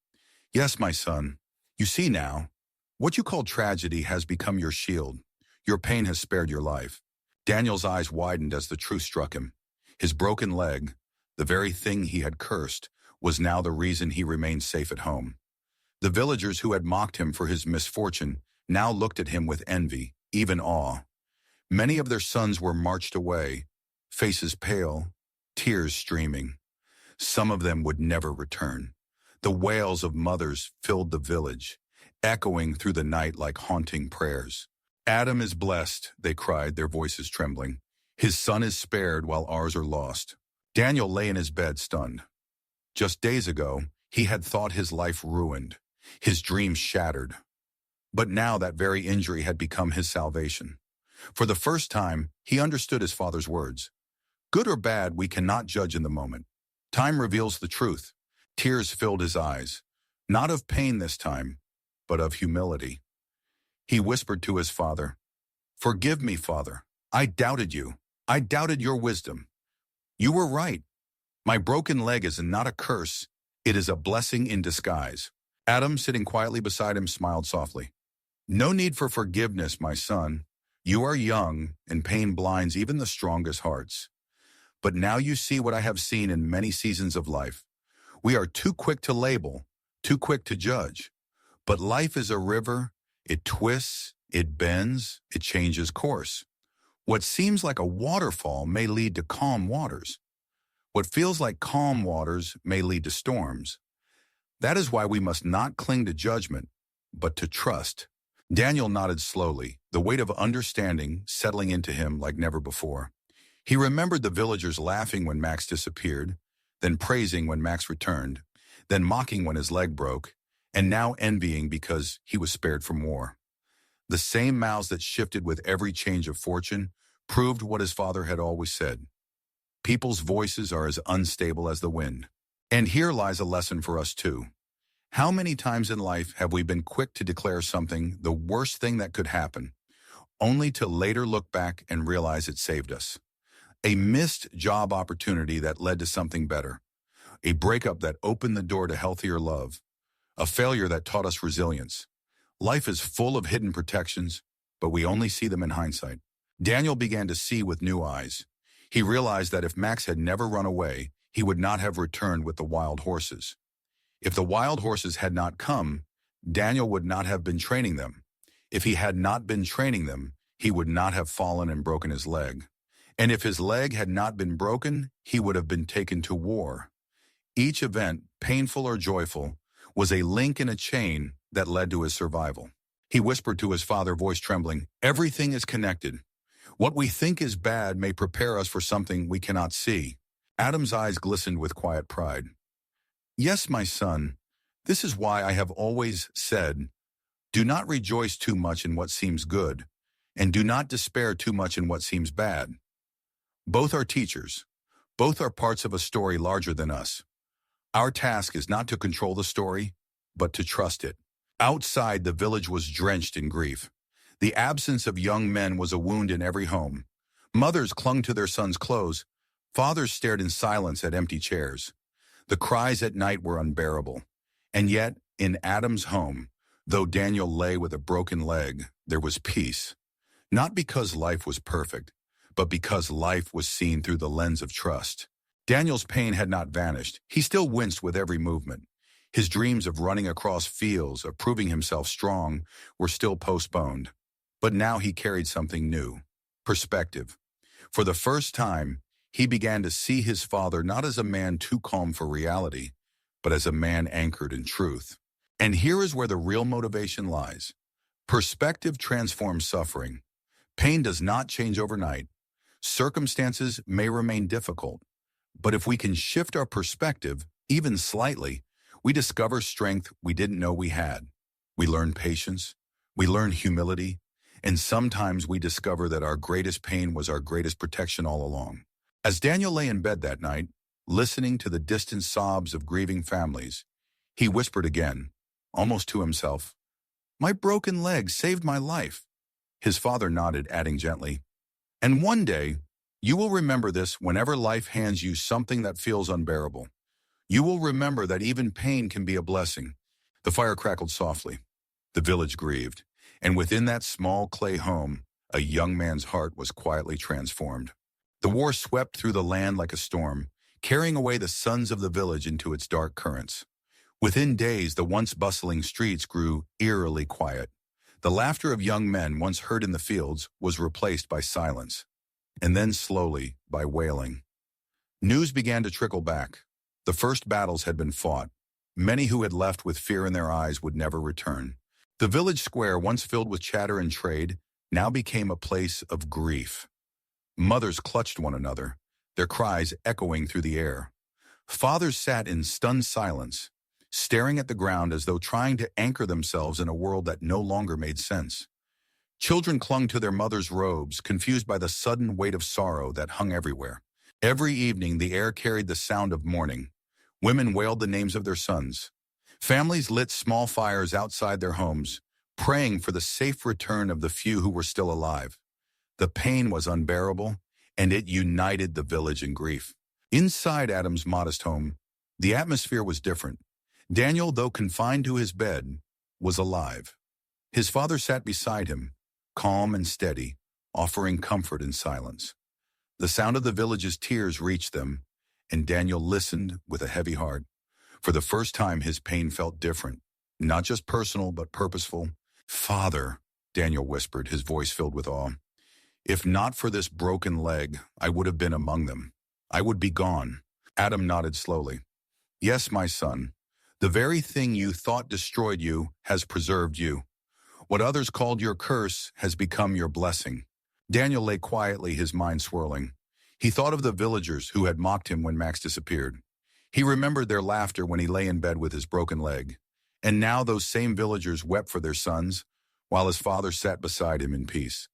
"Yes, my son. You see now, what you call tragedy has become your shield. Your pain has spared your life." Daniel's eyes widened as the truth struck him. His broken leg, the very thing he had cursed, was now the reason he remained safe at home. The villagers who had mocked him for his misfortune now looked at him with envy, even awe. Many of their sons were marched away, faces pale, tears streaming. Some of them would never return. The wails of mothers filled the village, echoing through the night like haunting prayers. "Adam is blessed," they cried, their voices trembling. "His son is spared while ours are lost." Daniel lay in his bed stunned. Just days ago, he had thought his life ruined, his dreams shattered. But now that very injury had become his salvation. For the first time, he understood his father's words. Good or bad, we cannot judge in the moment. Time reveals the truth. Tears filled his eyes, not of pain this time, but of humility. He whispered to his father, "Forgive me, Father. I doubted you. I doubted your wisdom. You were right. My broken leg is not a curse. It is a blessing in disguise." Adam, sitting quietly beside him, smiled softly. "No need for forgiveness, my son. You are young, and pain blinds even the strongest hearts. But now you see what I have seen in many seasons of life. We are too quick to label, too quick to judge. But life is a river. It twists, it bends, it changes course. What seems like a waterfall may lead to calm waters. What feels like calm waters may lead to storms. That is why we must not cling to judgment, but to trust. Daniel nodded slowly, the weight of understanding settling into him like never before. He remembered the villagers laughing when Max disappeared, then praising when Max returned, then mocking when his leg broke, and now envying because he was spared from war. The same mouths that shifted with every change of fortune proved what his father had always said. People's voices are as unstable as the wind. And here lies a lesson for us too. How many times in life have we been quick to declare something the worst thing that could happen, only to later look back and realize it saved us? A missed job opportunity that led to something better. A breakup that opened the door to healthier love. A failure that taught us resilience. Life is full of hidden protections, but we only see them in hindsight. Daniel began to see with new eyes. He realized that if Max had never run away, he would not have returned with the wild horses. If the wild horses had not come, Daniel would not have been training them. If he had not been training them, he would not have fallen and broken his leg. And if his leg had not been broken, he would have been taken to war. Each event, painful or joyful, was a link in a chain that led to his survival. He whispered to his father, voice trembling, "Everything is connected. What we think is bad may prepare us for something we cannot see." Adam's eyes glistened with quiet pride. "Yes, my son, this is why I have always said, do not rejoice too much in what seems good, and do not despair too much in what seems bad. Both are teachers. Both are parts of a story larger than us. Our task is not to control the story, but to trust it." Outside, the village was drenched in grief. The absence of young men was a wound in every home. Mothers clung to their sons' clothes. Fathers stared in silence at empty chairs. The cries at night were unbearable. And yet, in Adam's home, though Daniel lay with a broken leg, there was peace. Not because life was perfect, but because life was seen through the lens of trust. Daniel's pain had not vanished. He still winced with every movement. His dreams of running across fields, of proving himself strong, were still postponed. But now he carried something new: perspective. For the first time, he began to see his father not as a man too calm for reality, but as a man anchored in truth. And here is where the real motivation lies. Perspective transforms suffering. Pain does not change overnight. Circumstances may remain difficult, but if we can shift our perspective, even slightly, we discover strength we didn't know we had. We learn patience, we learn humility, and sometimes we discover that our greatest pain was our greatest protection all along. As Daniel lay in bed that night, listening to the distant sobs of grieving families, he whispered again, almost to himself, "My broken leg saved my life." His father nodded, adding gently, "And one day, you will remember this whenever life hands you something that feels unbearable. You will remember that even pain can be a blessing." The fire crackled softly. The village grieved, and within that small clay home, a young man's heart was quietly transformed. The war swept through the land like a storm, carrying away the sons of the village into its dark currents. Within days, the once bustling streets grew eerily quiet. The laughter of young men once heard in the fields was replaced by silence, and then slowly by wailing. News began to trickle back. The first battles had been fought. Many who had left with fear in their eyes would never return. The village square, once filled with chatter and trade, now became a place of grief. Mothers clutched one another, their cries echoing through the air. Fathers sat in stunned silence, staring at the ground as though trying to anchor themselves in a world that no longer made sense. Children clung to their mothers' robes, confused by the sudden weight of sorrow that hung everywhere. Every evening, the air carried the sound of mourning. Women wailed the names of their sons. Families lit small fires outside their homes, praying for the safe return of the few who were still alive. The pain was unbearable, and it united the village in grief. Inside Adam's modest home, the atmosphere was different. Daniel, though confined to his bed, was alive. His father sat beside him, calm and steady, offering comfort in silence. The sound of the village's tears reached them, and Daniel listened with a heavy heart. For the first time, his pain felt different, not just personal, but purposeful. "Father," Daniel whispered, his voice filled with awe, "if not for this broken leg, I would have been among them. I would be gone. Adam nodded slowly. Yes, my son. The very thing you thought destroyed you has preserved you. What others called your curse has become your blessing. Daniel lay quietly, his mind swirling. He thought of the villagers who had mocked him when Max disappeared. He remembered their laughter when he lay in bed with his broken leg. And now those same villagers wept for their sons, while his father sat beside him in peace.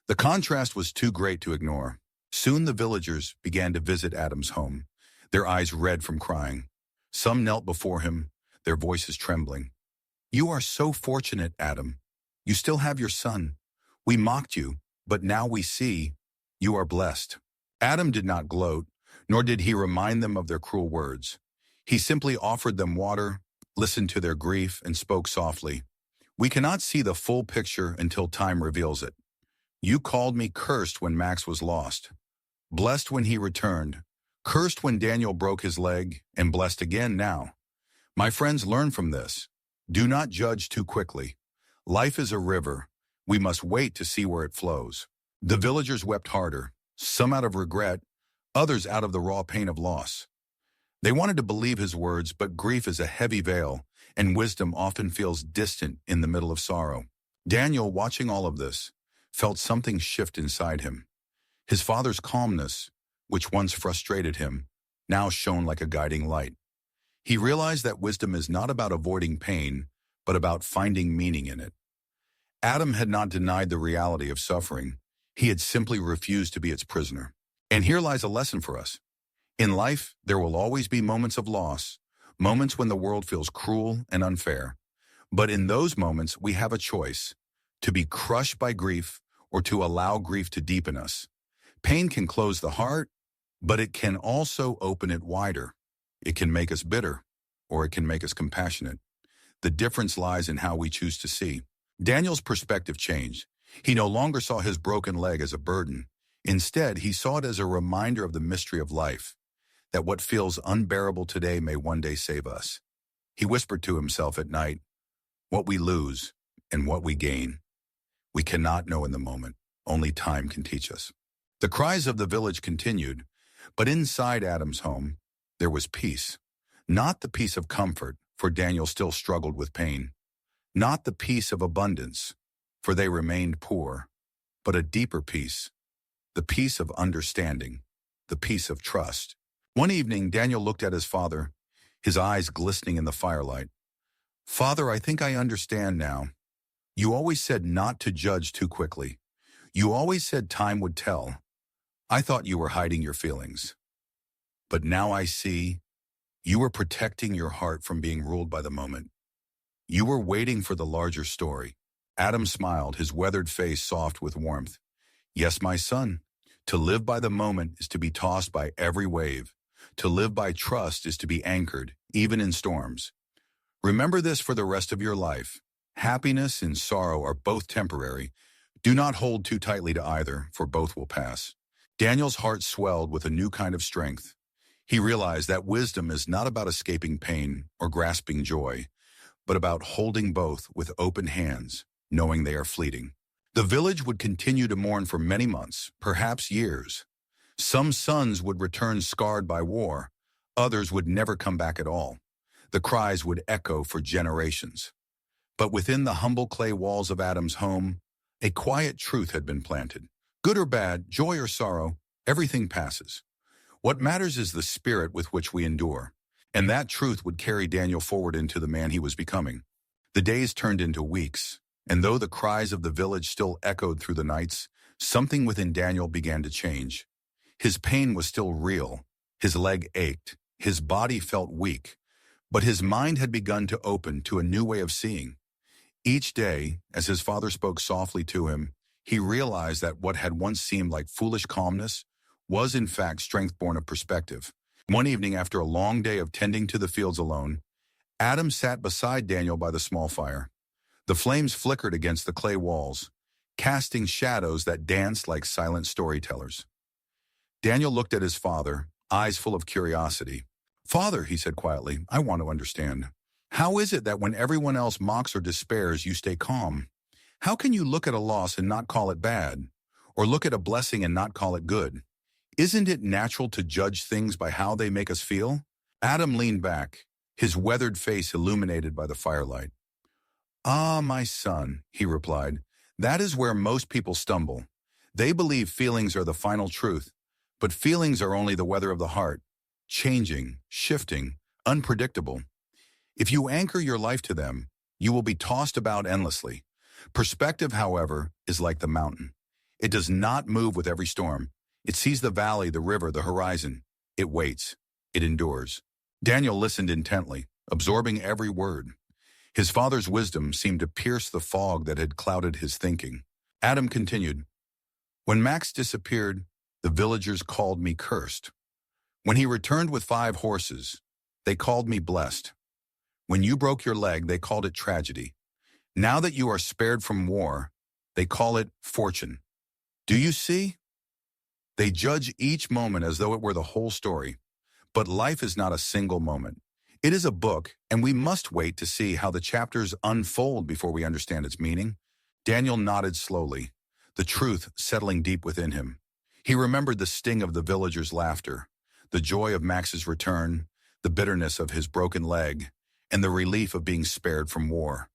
The contrast was too great to ignore. Soon the villagers began to visit Adam's home, their eyes red from crying. Some knelt before him, their voices trembling. You are so fortunate, Adam. You still have your son. We mocked you, but now we see you are blessed. Adam did not gloat, nor did he remind them of their cruel words. He simply offered them water, listened to their grief, and spoke softly. We cannot see the full picture until time reveals it. You called me cursed when Max was lost, blessed when he returned, cursed when Daniel broke his leg, and blessed again now. My friends, learn from this. Do not judge too quickly. Life is a river. We must wait to see where it flows. The villagers wept harder, some out of regret, others out of the raw pain of loss. They wanted to believe his words, but grief is a heavy veil, and wisdom often feels distant in the middle of sorrow. Daniel, watching all of this, felt something shift inside him. His father's calmness, which once frustrated him, now shone like a guiding light. He realized that wisdom is not about avoiding pain, but about finding meaning in it. Adam had not denied the reality of suffering. He had simply refused to be its prisoner. And here lies a lesson for us. In life, there will always be moments of loss, moments when the world feels cruel and unfair. But in those moments, we have a choice: to be crushed by grief or to allow grief to deepen us. Pain can close the heart, but it can also open it wider. It can make us bitter, or it can make us compassionate. The difference lies in how we choose to see. Daniel's perspective changed. He no longer saw his broken leg as a burden. Instead, he saw it as a reminder of the mystery of life, that what feels unbearable today may one day save us. He whispered to himself at night, what we lose and what we gain, we cannot know in the moment. Only time can teach us. The cries of the village continued, but inside Adam's home, there was peace. Not the peace of comfort, for Daniel still struggled with pain. Not the peace of abundance, for they remained poor, but a deeper peace, the peace of understanding, the peace of trust. One evening, Daniel looked at his father, his eyes glistening in the firelight. Father, I think I understand now. You always said not to judge too quickly. You always said time would tell. I thought you were hiding your feelings. But now I see you were protecting your heart from being ruled by the moment. You were waiting for the larger story. Adam smiled, his weathered face soft with warmth. Yes, my son, to live by the moment is to be tossed by every wave. To live by trust is to be anchored, even in storms. Remember this for the rest of your life. Happiness and sorrow are both temporary. Do not hold too tightly to either, for both will pass. Daniel's heart swelled with a new kind of strength. He realized that wisdom is not about escaping pain or grasping joy, but about holding both with open hands, knowing they are fleeting. The village would continue to mourn for many months, perhaps years. Some sons would return scarred by war. Others would never come back at all. The cries would echo for generations. But within the humble clay walls of Adam's home, a quiet truth had been planted. Good or bad, joy or sorrow, everything passes. What matters is the spirit with which we endure. And that truth would carry Daniel forward into the man he was becoming. The days turned into weeks, and though the cries of the village still echoed through the nights, something within Daniel began to change. His pain was still real. His leg ached. His body felt weak. But his mind had begun to open to a new way of seeing. Each day, as his father spoke softly to him, he realized that what had once seemed like foolish calmness was in fact strength born of perspective. One evening, after a long day of tending to the fields alone, Adam sat beside Daniel by the small fire. The flames flickered against the clay walls, casting shadows that danced like silent storytellers. Daniel looked at his father, eyes full of curiosity. Father, he said quietly, I want to understand. How is it that when everyone else mocks or despairs, you stay calm? How can you look at a loss and not call it bad, or look at a blessing and not call it good? Isn't it natural to judge things by how they make us feel? Adam leaned back, his weathered face illuminated by the firelight. Ah, my son, he replied, that is where most people stumble. They believe feelings are the final truth, but feelings are only the weather of the heart, changing, shifting, unpredictable. If you anchor your life to them, you will be tossed about endlessly. Perspective, however, is like the mountain. It does not move with every storm. It sees the valley, the river, the horizon. It waits. It endures. Daniel listened intently, absorbing every word. His father's wisdom seemed to pierce the fog that had clouded his thinking. Adam continued, when Max disappeared, the villagers called me cursed. When he returned with 5 horses, they called me blessed. When you broke your leg, they called it tragedy. Now that you are spared from war, they call it fortune. Do you see? They judge each moment as though it were the whole story. But life is not a single moment. It is a book, and we must wait to see how the chapters unfold before we understand its meaning. Daniel nodded slowly, the truth settling deep within him. He remembered the sting of the villagers' laughter, the joy of Max's return, the bitterness of his broken leg, and the relief of being spared from war.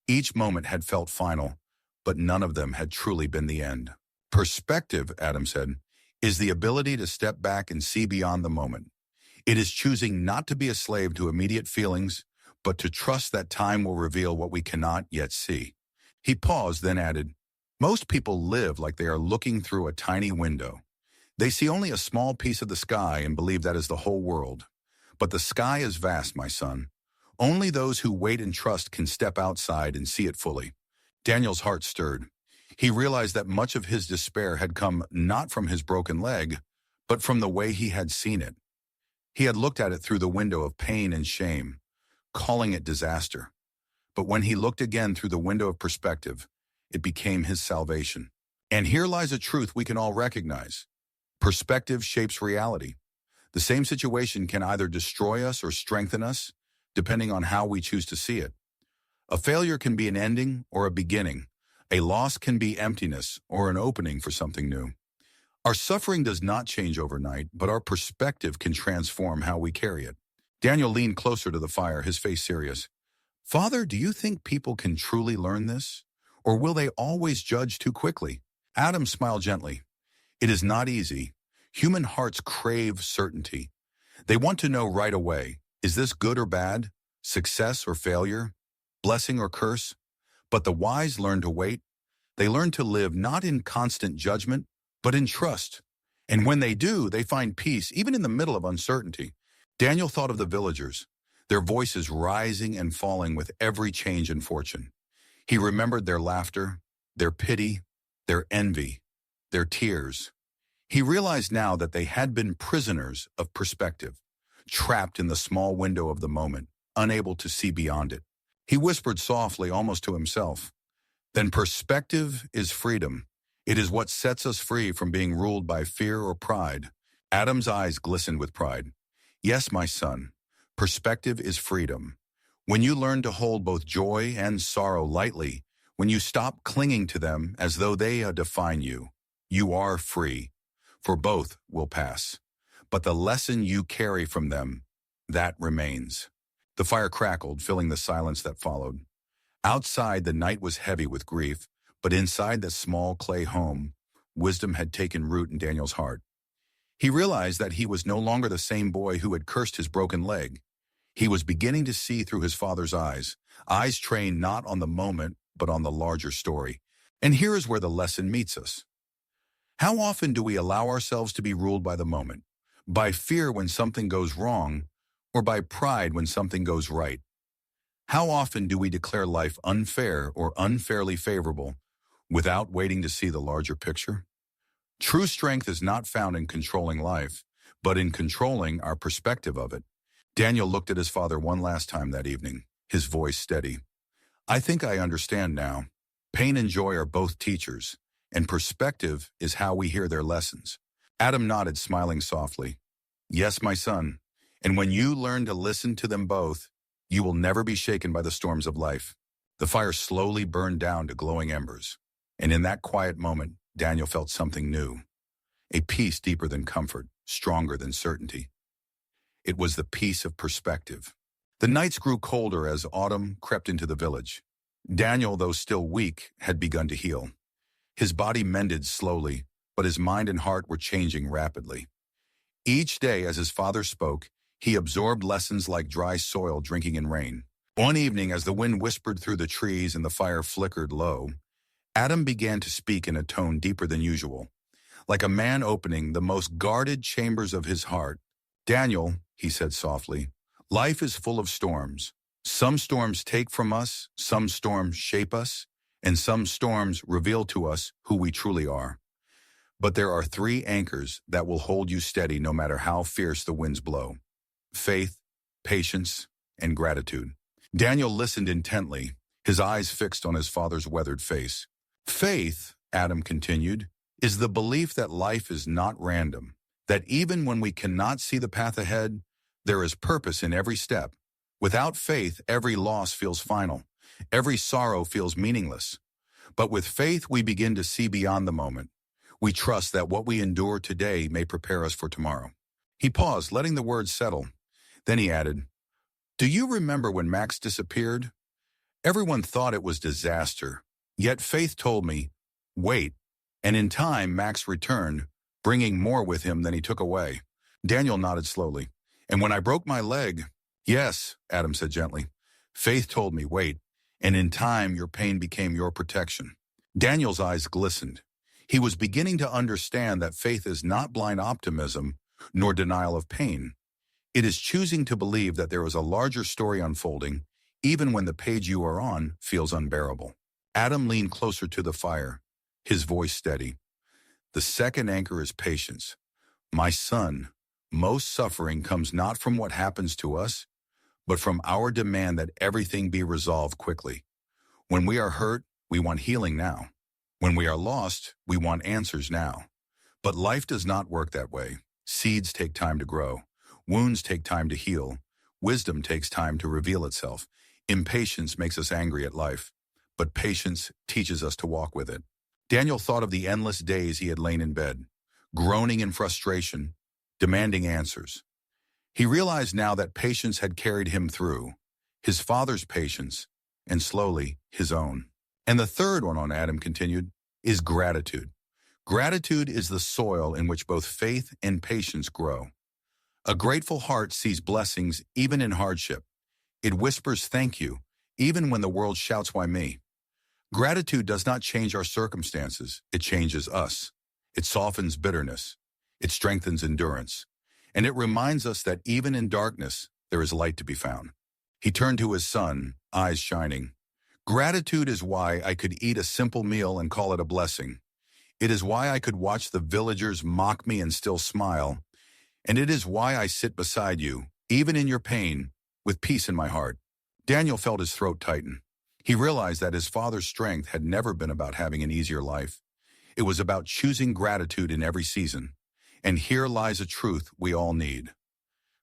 Each moment had felt final, but none of them had truly been the end. Perspective, Adam said, is the ability to step back and see beyond the moment. It is choosing not to be a slave to immediate feelings, but to trust that time will reveal what we cannot yet see. He paused, then added, most people live like they are looking through a tiny window. They see only a small piece of the sky and believe that is the whole world. But the sky is vast, my son. Only those who wait and trust can step outside and see it fully. Daniel's heart stirred. He realized that much of his despair had come not from his broken leg, but from the way he had seen it. He had looked at it through the window of pain and shame, calling it disaster. But when he looked again through the window of perspective, it became his salvation. And here lies a truth we can all recognize. Perspective shapes reality. The same situation can either destroy us or strengthen us, depending on how we choose to see it. A failure can be an ending or a beginning. A loss can be emptiness or an opening for something new. Our suffering does not change overnight, but our perspective can transform how we carry it. Daniel leaned closer to the fire, his face serious. Father, do you think people can truly learn this? Or will they always judge too quickly? Adam smiled gently. It is not easy. Human hearts crave certainty. They want to know right away, is this good or bad? Success or failure? Blessing or curse? But the wise learn to wait. They learn to live not in constant judgment, but in trust. And when they do, they find peace, even in the middle of uncertainty. Daniel thought of the villagers, their voices rising and falling with every change in fortune. He remembered their laughter, their pity, their envy, their tears. He realized now that they had been prisoners of perspective, trapped in the small window of the moment, unable to see beyond it. He whispered softly, almost to himself, then perspective is freedom. It is what sets us free from being ruled by fear or pride. Adam's eyes glistened with pride. Yes, my son, perspective is freedom. When you learn to hold both joy and sorrow lightly, when you stop clinging to them as though they define you, you are free. For both will pass. But the lesson you carry from them, that remains. The fire crackled, filling the silence that followed. Outside, the night was heavy with grief, but inside the small clay home, wisdom had taken root in Daniel's heart. He realized that he was no longer the same boy who had cursed his broken leg. He was beginning to see through his father's eyes trained not on the moment, but on the larger story. And here is where the lesson meets us. How often do we allow ourselves to be ruled by the moment, by fear when something goes wrong, or by pride when something goes right? How often do we declare life unfair or unfairly favorable without waiting to see the larger picture? True strength is not found in controlling life, but in controlling our perspective of it. Daniel looked at his father one last time that evening, his voice steady. I think I understand now. Pain and joy are both teachers, and perspective is how we hear their lessons. Adam nodded, smiling softly. Yes, my son, and when you learn to listen to them both, you will never be shaken by the storms of life. The fire slowly burned down to glowing embers, and in that quiet moment, Daniel felt something new. a peace deeper than comfort, stronger than certainty. It was the peace of perspective. The nights grew colder as autumn crept into the village. Daniel, though still weak, had begun to heal. His body mended slowly, but his mind and heart were changing rapidly. Each day, as his father spoke, he absorbed lessons like dry soil drinking in rain. One evening, as the wind whispered through the trees and the fire flickered low, Adam began to speak in a tone deeper than usual, like a man opening the most guarded chambers of his heart. "Daniel," he said softly, "life is full of storms. Some storms take from us, some storms shape us, and some storms reveal to us who we truly are. But there are three anchors that will hold you steady no matter how fierce the winds blow: faith, patience, and gratitude." Daniel listened intently, his eyes fixed on his father's weathered face. "Faith," Adam continued, "is the belief that life is not random, that even when we cannot see the path ahead, there is purpose in every step. Without faith, every loss feels final. Every sorrow feels meaningless. But with faith, we begin to see beyond the moment. We trust that what we endure today may prepare us for tomorrow." He paused, letting the words settle. Then he added, "Do you remember when Max disappeared? Everyone thought it was disaster. Yet faith told me, wait, and in time Max returned, bringing more with him than he took away." Daniel nodded slowly. "And when I broke my leg—" "Yes," Adam said gently. "Faith told me, wait, and in time your pain became your protection." Daniel's eyes glistened. He was beginning to understand that faith is not blind optimism, nor denial of pain. It is choosing to believe that there is a larger story unfolding, even when the page you are on feels unbearable. Adam leaned closer to the fire, his voice steady. "The second anchor is patience. My son, most suffering comes not from what happens to us, but from our demand that everything be resolved quickly. When we are hurt, we want healing now. When we are lost, we want answers now. But life does not work that way. Seeds take time to grow. Wounds take time to heal. Wisdom takes time to reveal itself. Impatience makes us angry at life, but patience teaches us to walk with it." Daniel thought of the endless days he had lain in bed, groaning in frustration, demanding answers. He realized now that patience had carried him through, his father's patience, and slowly his own. "And the third one," Adam continued, "is gratitude. Gratitude is the soil in which both faith and patience grow. A grateful heart sees blessings even in hardship. It whispers thank you, even when the world shouts, why me? Gratitude does not change our circumstances, it changes us. It softens bitterness. It strengthens endurance. And it reminds us that even in darkness, there is light to be found." He turned to his son, eyes shining. "Gratitude is why I could eat a simple meal and call it a blessing. It is why I could watch the villagers mock me and still smile. And it is why I sit beside you, even in your pain, with peace in my heart." Daniel felt his throat tighten. He realized that his father's strength had never been about having an easier life. It was about choosing gratitude in every season. And here lies a truth we all need.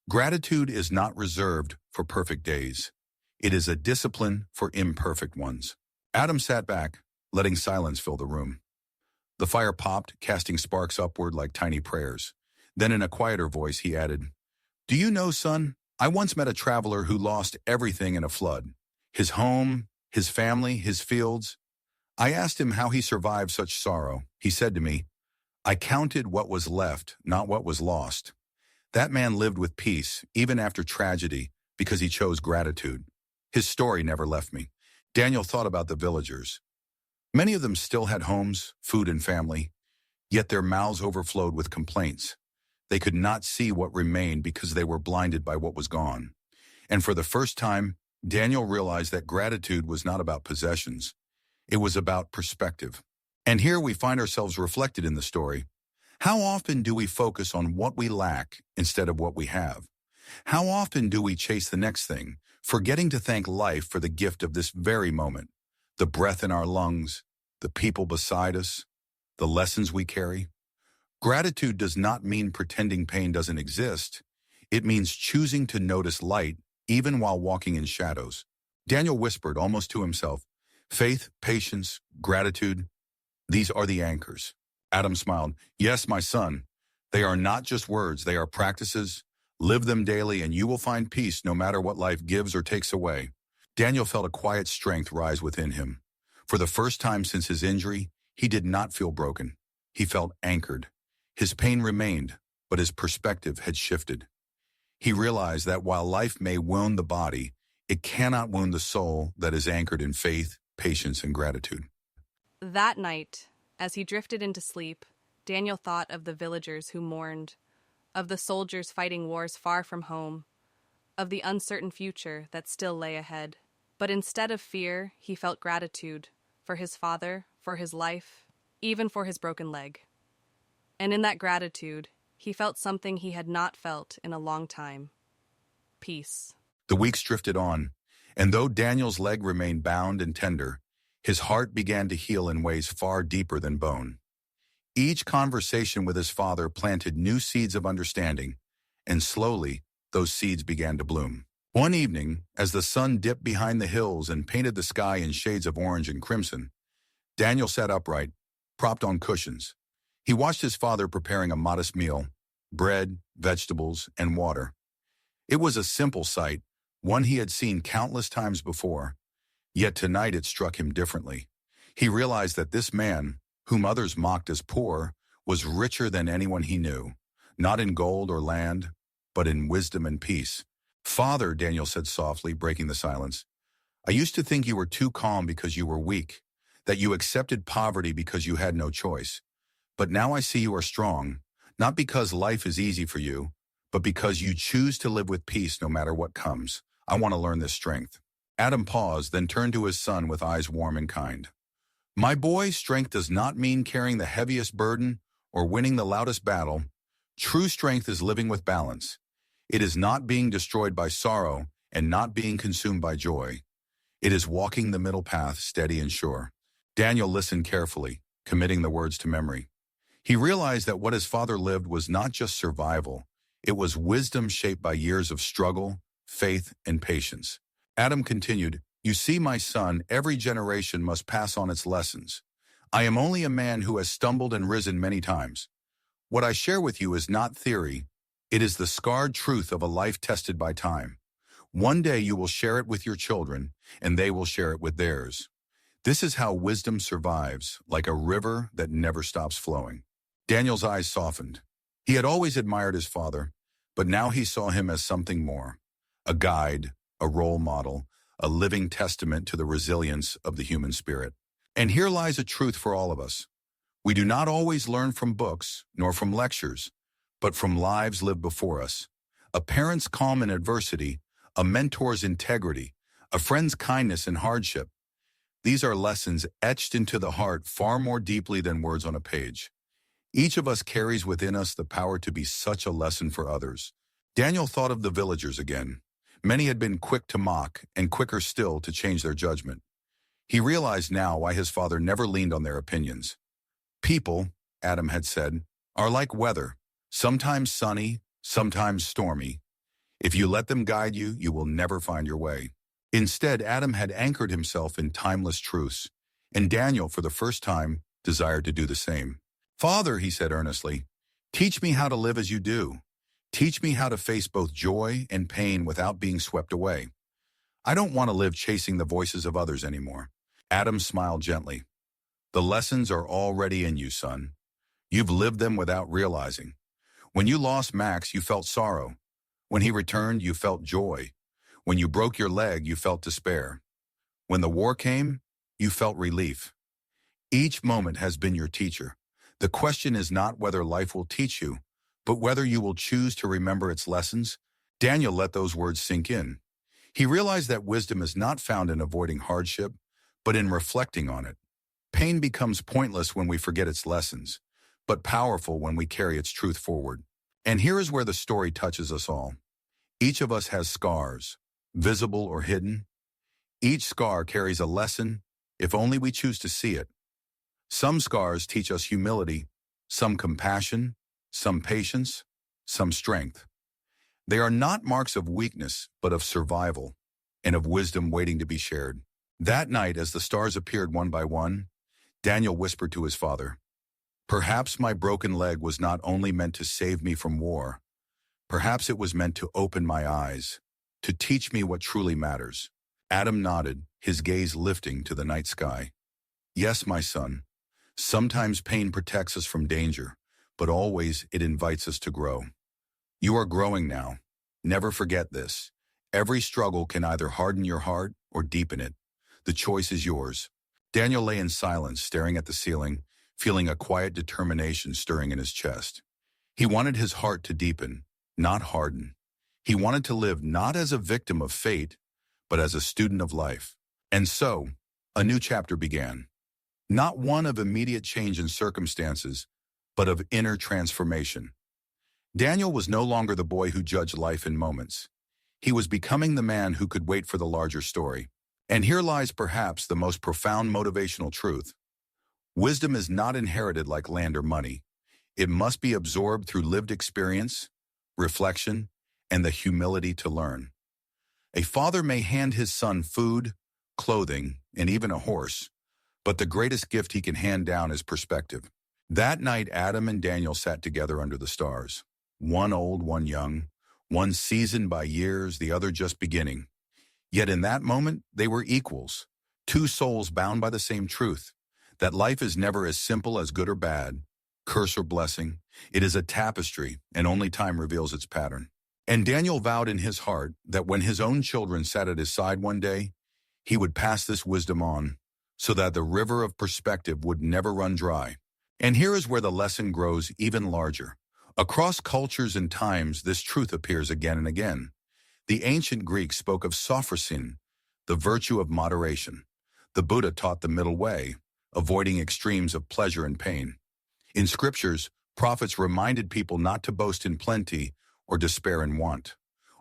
Gratitude is not reserved for perfect days. It is a discipline for imperfect ones. Adam sat back, letting silence fill the room. The fire popped, casting sparks upward like tiny prayers. Then in a quieter voice he added, "Do you know, son, I once met a traveler who lost everything in a flood. His home, his family, his fields. I asked him how he survived such sorrow. He said to me, 'I counted what was left, not what was lost.' That man lived with peace, even after tragedy, because he chose gratitude. His story never left me." Daniel thought about the villagers. Many of them still had homes, food, and family, yet their mouths overflowed with complaints. They could not see what remained because they were blinded by what was gone. And for the first time, Daniel realized that gratitude was not about possessions. It was about perspective. And here we find ourselves reflected in the story. How often do we focus on what we lack instead of what we have? How often do we chase the next thing, forgetting to thank life for the gift of this very moment, the breath in our lungs, the people beside us, the lessons we carry? Gratitude does not mean pretending pain doesn't exist. It means choosing to notice light even while walking in shadows. Daniel whispered almost to himself, "Faith, patience, gratitude, these are the anchors. Adam smiled. Yes, my son. They are not just words, they are practices. Live them daily and you will find peace no matter what life gives or takes away. Daniel felt a quiet strength rise within him. For the first time since his injury, he did not feel broken. He felt anchored. His pain remained, but his perspective had shifted. He realized that while life may wound the body, it cannot wound the soul that is anchored in faith, patience, and gratitude. That night, as he drifted into sleep, Daniel thought of the villagers who mourned, of the soldiers fighting wars far from home, of the uncertain future that still lay ahead. But instead of fear, he felt gratitude for his father, for his life, even for his broken leg. And in that gratitude, he felt something he had not felt in a long time: peace. The weeks drifted on, and though Daniel's leg remained bound and tender, his heart began to heal in ways far deeper than bone. Each conversation with his father planted new seeds of understanding, and slowly, those seeds began to bloom. One evening, as the sun dipped behind the hills and painted the sky in shades of orange and crimson, Daniel sat upright, propped on cushions. He watched his father preparing a modest meal: bread, vegetables, and water. It was a simple sight, one he had seen countless times before. Yet tonight it struck him differently. He realized that this man, whom others mocked as poor, was richer than anyone he knew, not in gold or land, but in wisdom and peace. Father, Daniel said softly, breaking the silence, I used to think you were too calm because you were weak, that you accepted poverty because you had no choice. But now I see you are strong, not because life is easy for you, but because you choose to live with peace no matter what comes. I want to learn this strength. Adam paused, then turned to his son with eyes warm and kind. My boy, strength does not mean carrying the heaviest burden or winning the loudest battle. True strength is living with balance. It is not being destroyed by sorrow and not being consumed by joy. It is walking the middle path, steady and sure. Daniel listened carefully, committing the words to memory. He realized that what his father lived was not just survival. It was wisdom shaped by years of struggle, faith, and patience. Adam continued, You see, my son, every generation must pass on its lessons. I am only a man who has stumbled and risen many times. What I share with you is not theory. It is the scarred truth of a life tested by time. One day you will share it with your children, and they will share it with theirs. This is how wisdom survives, like a river that never stops flowing. Daniel's eyes softened. He had always admired his father, but now he saw him as something more: a guide, a role model, a living testament to the resilience of the human spirit. And here lies a truth for all of us. We do not always learn from books, nor from lectures, but from lives lived before us. A parent's calm in adversity, a mentor's integrity, a friend's kindness in hardship. These are lessons etched into the heart far more deeply than words on a page. Each of us carries within us the power to be such a lesson for others. Daniel thought of the villagers again. Many had been quick to mock, and quicker still to change their judgment. He realized now why his father never leaned on their opinions. People, Adam had said, are like weather, sometimes sunny, sometimes stormy. If you let them guide you, you will never find your way. Instead, Adam had anchored himself in timeless truths, and Daniel, for the first time, desired to do the same. Father, he said earnestly, teach me how to live as you do. Teach me how to face both joy and pain without being swept away. I don't want to live chasing the voices of others anymore. Adam smiled gently. The lessons are already in you, son. You've lived them without realizing. When you lost Max, you felt sorrow. When he returned, you felt joy. When you broke your leg, you felt despair. When the war came, you felt relief. Each moment has been your teacher. The question is not whether life will teach you, but whether you will choose to remember its lessons. Daniel let those words sink in. He realized that wisdom is not found in avoiding hardship, but in reflecting on it. Pain becomes pointless when we forget its lessons, but powerful when we carry its truth forward. And here is where the story touches us all. Each of us has scars, visible or hidden. Each scar carries a lesson, if only we choose to see it. Some scars teach us humility, some compassion, some patience, some strength. They are not marks of weakness, but of survival, and of wisdom waiting to be shared. That night, as the stars appeared one by one, Daniel whispered to his father, Perhaps my broken leg was not only meant to save me from war, perhaps it was meant to open my eyes, to teach me what truly matters. Adam nodded, his gaze lifting to the night sky. Yes, my son. Sometimes pain protects us from danger, but always it invites us to grow. You are growing now. Never forget this. Every struggle can either harden your heart or deepen it. The choice is yours. Daniel lay in silence, staring at the ceiling, feeling a quiet determination stirring in his chest. He wanted his heart to deepen, not harden. He wanted to live not as a victim of fate, but as a student of life. And so, a new chapter began. Not one of immediate change in circumstances, but of inner transformation. Daniel was no longer the boy who judged life in moments. He was becoming the man who could wait for the larger story. And here lies perhaps the most profound motivational truth. Wisdom is not inherited like land or money. It must be absorbed through lived experience, reflection, and the humility to learn. A father may hand his son food, clothing, and even a horse, but the greatest gift he can hand down is perspective. That night, Adam and Daniel sat together under the stars. One old, one young, one seasoned by years, the other just beginning. Yet in that moment, they were equals, two souls bound by the same truth, that life is never as simple as good or bad, curse or blessing. It is a tapestry, and only time reveals its pattern. And Daniel vowed in his heart that when his own children sat at his side one day, he would pass this wisdom on, so that the river of perspective would never run dry. And here is where the lesson grows even larger. Across cultures and times, this truth appears again and again. The ancient Greeks spoke of sophrosin, the virtue of moderation. The Buddha taught the middle way, avoiding extremes of pleasure and pain. In scriptures, prophets reminded people not to boast in plenty or despair in want.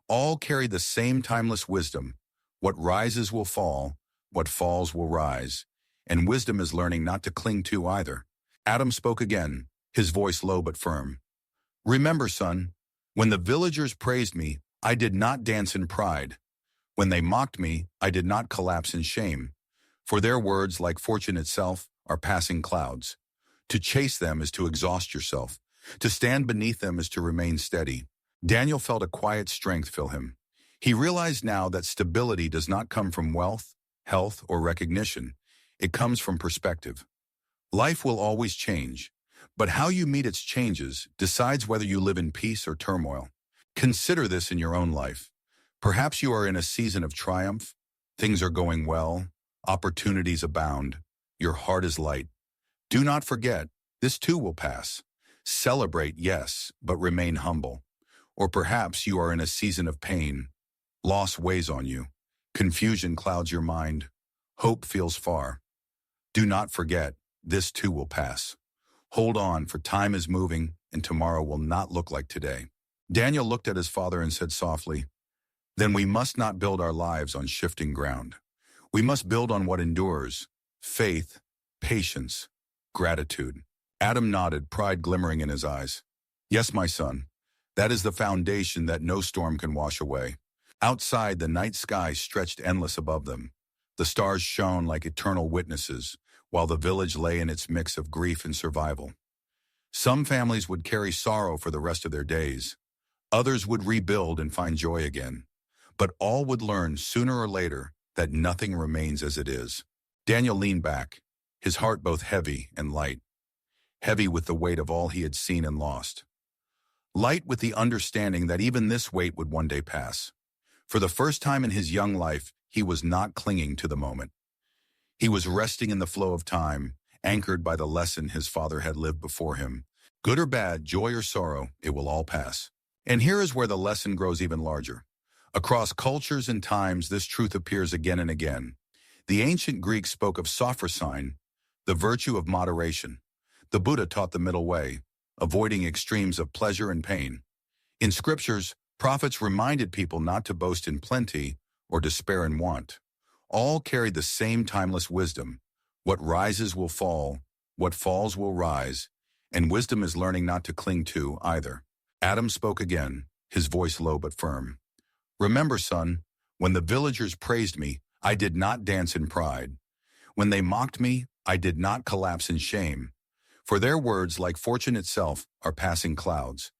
All carry the same timeless wisdom. What rises will fall, what falls will rise. And wisdom is learning not to cling to either. Adam spoke again, his voice low but firm. Remember, son, when the villagers praised me, I did not dance in pride. When they mocked me, I did not collapse in shame. For their words, like fortune itself, are passing clouds. To chase them is to exhaust yourself. To stand beneath them is to remain steady. Daniel felt a quiet strength fill him. He realized now that stability does not come from wealth, health, or recognition. It comes from perspective. Life will always change, but how you meet its changes decides whether you live in peace or turmoil. Consider this in your own life. Perhaps you are in a season of triumph. Things are going well. Opportunities abound. Your heart is light. Do not forget, this too will pass. Celebrate, yes, but remain humble. Or perhaps you are in a season of pain. Loss weighs on you. Confusion clouds your mind. Hope feels far. Do not forget, this too will pass. Hold on, for time is moving, and tomorrow will not look like today. Daniel looked at his father and said softly, Then we must not build our lives on shifting ground. We must build on what endures: faith, patience, gratitude. Adam nodded, pride glimmering in his eyes. Yes, my son, that is the foundation that no storm can wash away. Outside, the night sky stretched endless above them. The stars shone like eternal witnesses, while the village lay in its mix of grief and survival. Some families would carry sorrow for the rest of their days. Others would rebuild and find joy again. But all would learn sooner or later that nothing remains as it is. Daniel leaned back, his heart both heavy and light. Heavy with the weight of all he had seen and lost. Light with the understanding that even this weight would one day pass. For the first time in his young life, he was not clinging to the moment. He was resting in the flow of time, anchored by the lesson his father had lived before him. Good or bad, joy or sorrow, it will all pass. And here is where the lesson grows even larger. Across cultures and times, this truth appears again and again. The ancient Greeks spoke of sophrosin, the virtue of moderation. The Buddha taught the middle way, avoiding extremes of pleasure and pain. In scriptures, prophets reminded people not to boast in plenty or despair in want. All carried the same timeless wisdom. What rises will fall, what falls will rise, and wisdom is learning not to cling to either. Adam spoke again, his voice low but firm. Remember, son, when the villagers praised me, I did not dance in pride. When they mocked me, I did not collapse in shame. For their words, like fortune itself, are passing clouds.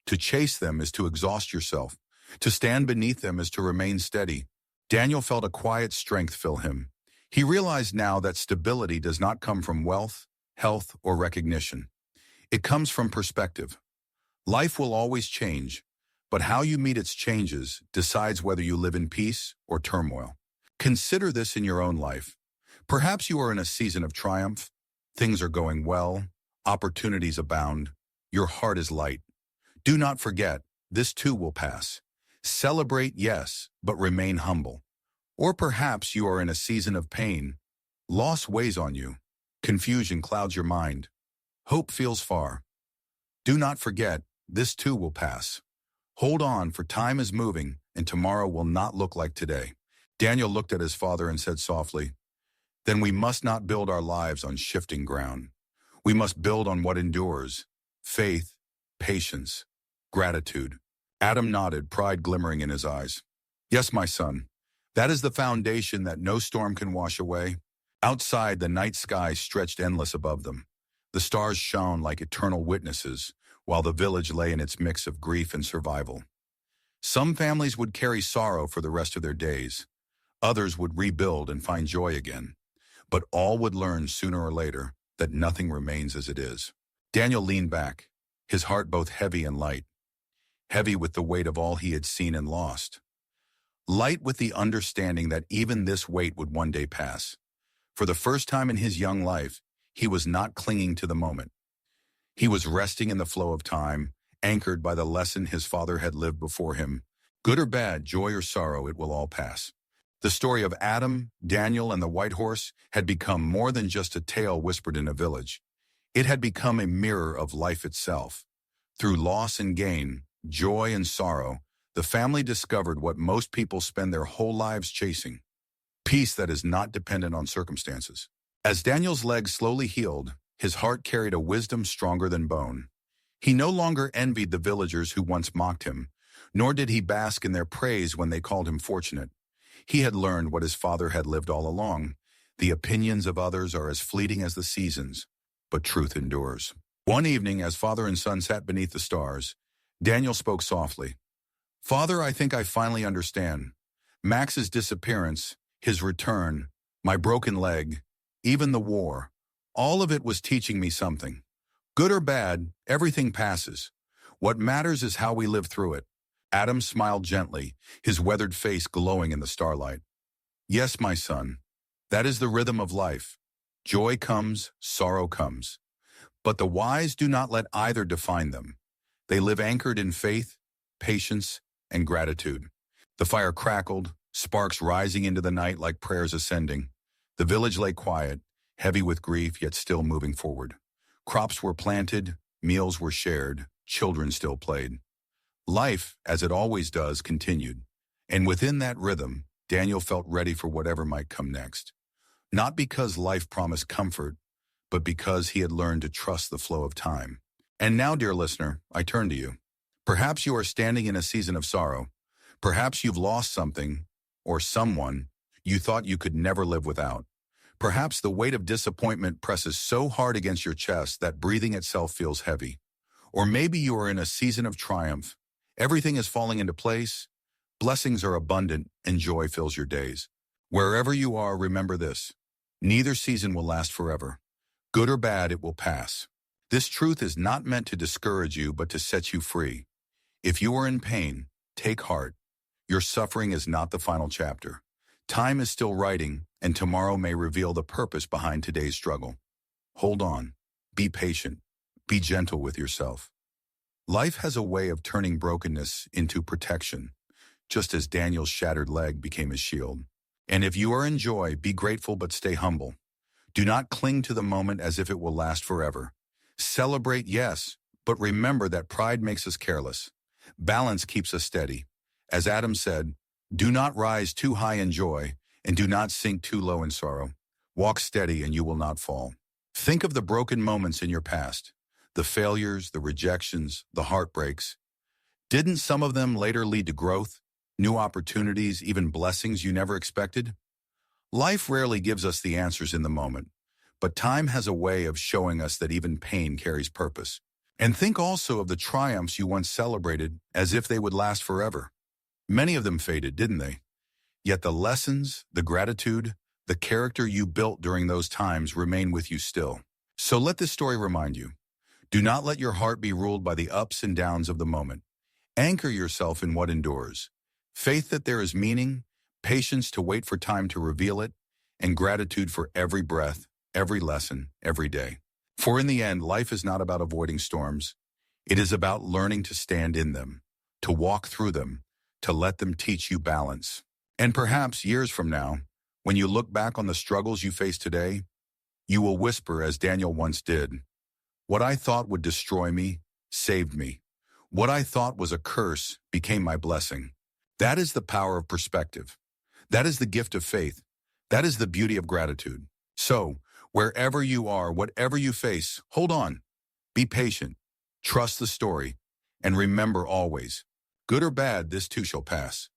To chase them is to exhaust yourself. To stand beneath them is to remain steady. Daniel felt a quiet strength fill him. He realized now that stability does not come from wealth, health, or recognition. It comes from perspective. Life will always change, but how you meet its changes decides whether you live in peace or turmoil. Consider this in your own life. Perhaps you are in a season of triumph. Things are going well. Opportunities abound. Your heart is light. Do not forget, this too will pass. Celebrate, yes, but remain humble. Or perhaps you are in a season of pain. Loss weighs on you. Confusion clouds your mind. Hope feels far. Do not forget, this too will pass. Hold on, for time is moving, and tomorrow will not look like today. Daniel looked at his father and said softly, "Then we must not build our lives on shifting ground. We must build on what endures: faith, patience, gratitude." Adam nodded, pride glimmering in his eyes. "Yes, my son. That is the foundation that no storm can wash away." Outside, the night sky stretched endless above them. The stars shone like eternal witnesses, while the village lay in its mix of grief and survival. Some families would carry sorrow for the rest of their days. Others would rebuild and find joy again. But all would learn sooner or later that nothing remains as it is. Daniel leaned back, his heart both heavy and light. Heavy with the weight of all he had seen and lost. Light with the understanding that even this weight would one day pass. For the first time in his young life, he was not clinging to the moment. He was resting in the flow of time, anchored by the lesson his father had lived before him. Good or bad, joy or sorrow, it will all pass. The story of Adam, Daniel, and the white horse had become more than just a tale whispered in a village. It had become a mirror of life itself. Through loss and gain, joy and sorrow, the family discovered what most people spend their whole lives chasing: peace that is not dependent on circumstances. As Daniel's legs slowly healed, his heart carried a wisdom stronger than bone. He no longer envied the villagers who once mocked him, nor did he bask in their praise when they called him fortunate. He had learned what his father had lived all along. The opinions of others are as fleeting as the seasons, but truth endures. One evening, as father and son sat beneath the stars, Daniel spoke softly. "Father, I think I finally understand. Max's disappearance, his return, my broken leg, even the war, all of it was teaching me something. Good or bad, everything passes. What matters is how we live through it." Adam smiled gently, his weathered face glowing in the starlight. "Yes, my son, that is the rhythm of life. Joy comes, sorrow comes. But the wise do not let either define them. They live anchored in faith, patience, and gratitude." The fire crackled, sparks rising into the night like prayers ascending. The village lay quiet, heavy with grief, yet still moving forward. Crops were planted, meals were shared, children still played. Life, as it always does, continued. And within that rhythm, Daniel felt ready for whatever might come next. Not because life promised comfort, but because he had learned to trust the flow of time. And now, dear listener, I turn to you. Perhaps you are standing in a season of sorrow. Perhaps you've lost something or someone you thought you could never live without. Perhaps the weight of disappointment presses so hard against your chest that breathing itself feels heavy. Or maybe you are in a season of triumph. Everything is falling into place. Blessings are abundant and joy fills your days. Wherever you are, remember this: neither season will last forever. Good or bad, it will pass. This truth is not meant to discourage you, but to set you free. If you are in pain, take heart. Your suffering is not the final chapter. Time is still writing, and tomorrow may reveal the purpose behind today's struggle. Hold on. Be patient. Be gentle with yourself. Life has a way of turning brokenness into protection, just as Daniel's shattered leg became his shield. And if you are in joy, be grateful but stay humble. Do not cling to the moment as if it will last forever. Celebrate, yes, but remember that pride makes us careless. Balance keeps us steady. As Adam said, do not rise too high in joy, and do not sink too low in sorrow. Walk steady and you will not fall. Think of the broken moments in your past, the failures, the rejections, the heartbreaks. Didn't some of them later lead to growth, new opportunities, even blessings you never expected? Life rarely gives us the answers in the moment, But time has a way of showing us that even pain carries purpose. And think also of the triumphs you once celebrated as if they would last forever. Many of them faded, didn't they? Yet the lessons, the gratitude, the character you built during those times remain with you still. So let this story remind you. Do not let your heart be ruled by the ups and downs of the moment. Anchor yourself in what endures. Faith that there is meaning, patience to wait for time to reveal it, and gratitude for every breath, every lesson, every day. For in the end, life is not about avoiding storms. It is about learning to stand in them, to walk through them, to let them teach you balance. And perhaps years from now, when you look back on the struggles you face today, you will whisper as Daniel once did, "What I thought would destroy me, saved me. What I thought was a curse became my blessing." That is the power of perspective. That is the gift of faith. That is the beauty of gratitude. So, wherever you are, whatever you face, hold on. Be patient. Trust the story. And remember always, good or bad, this too shall pass.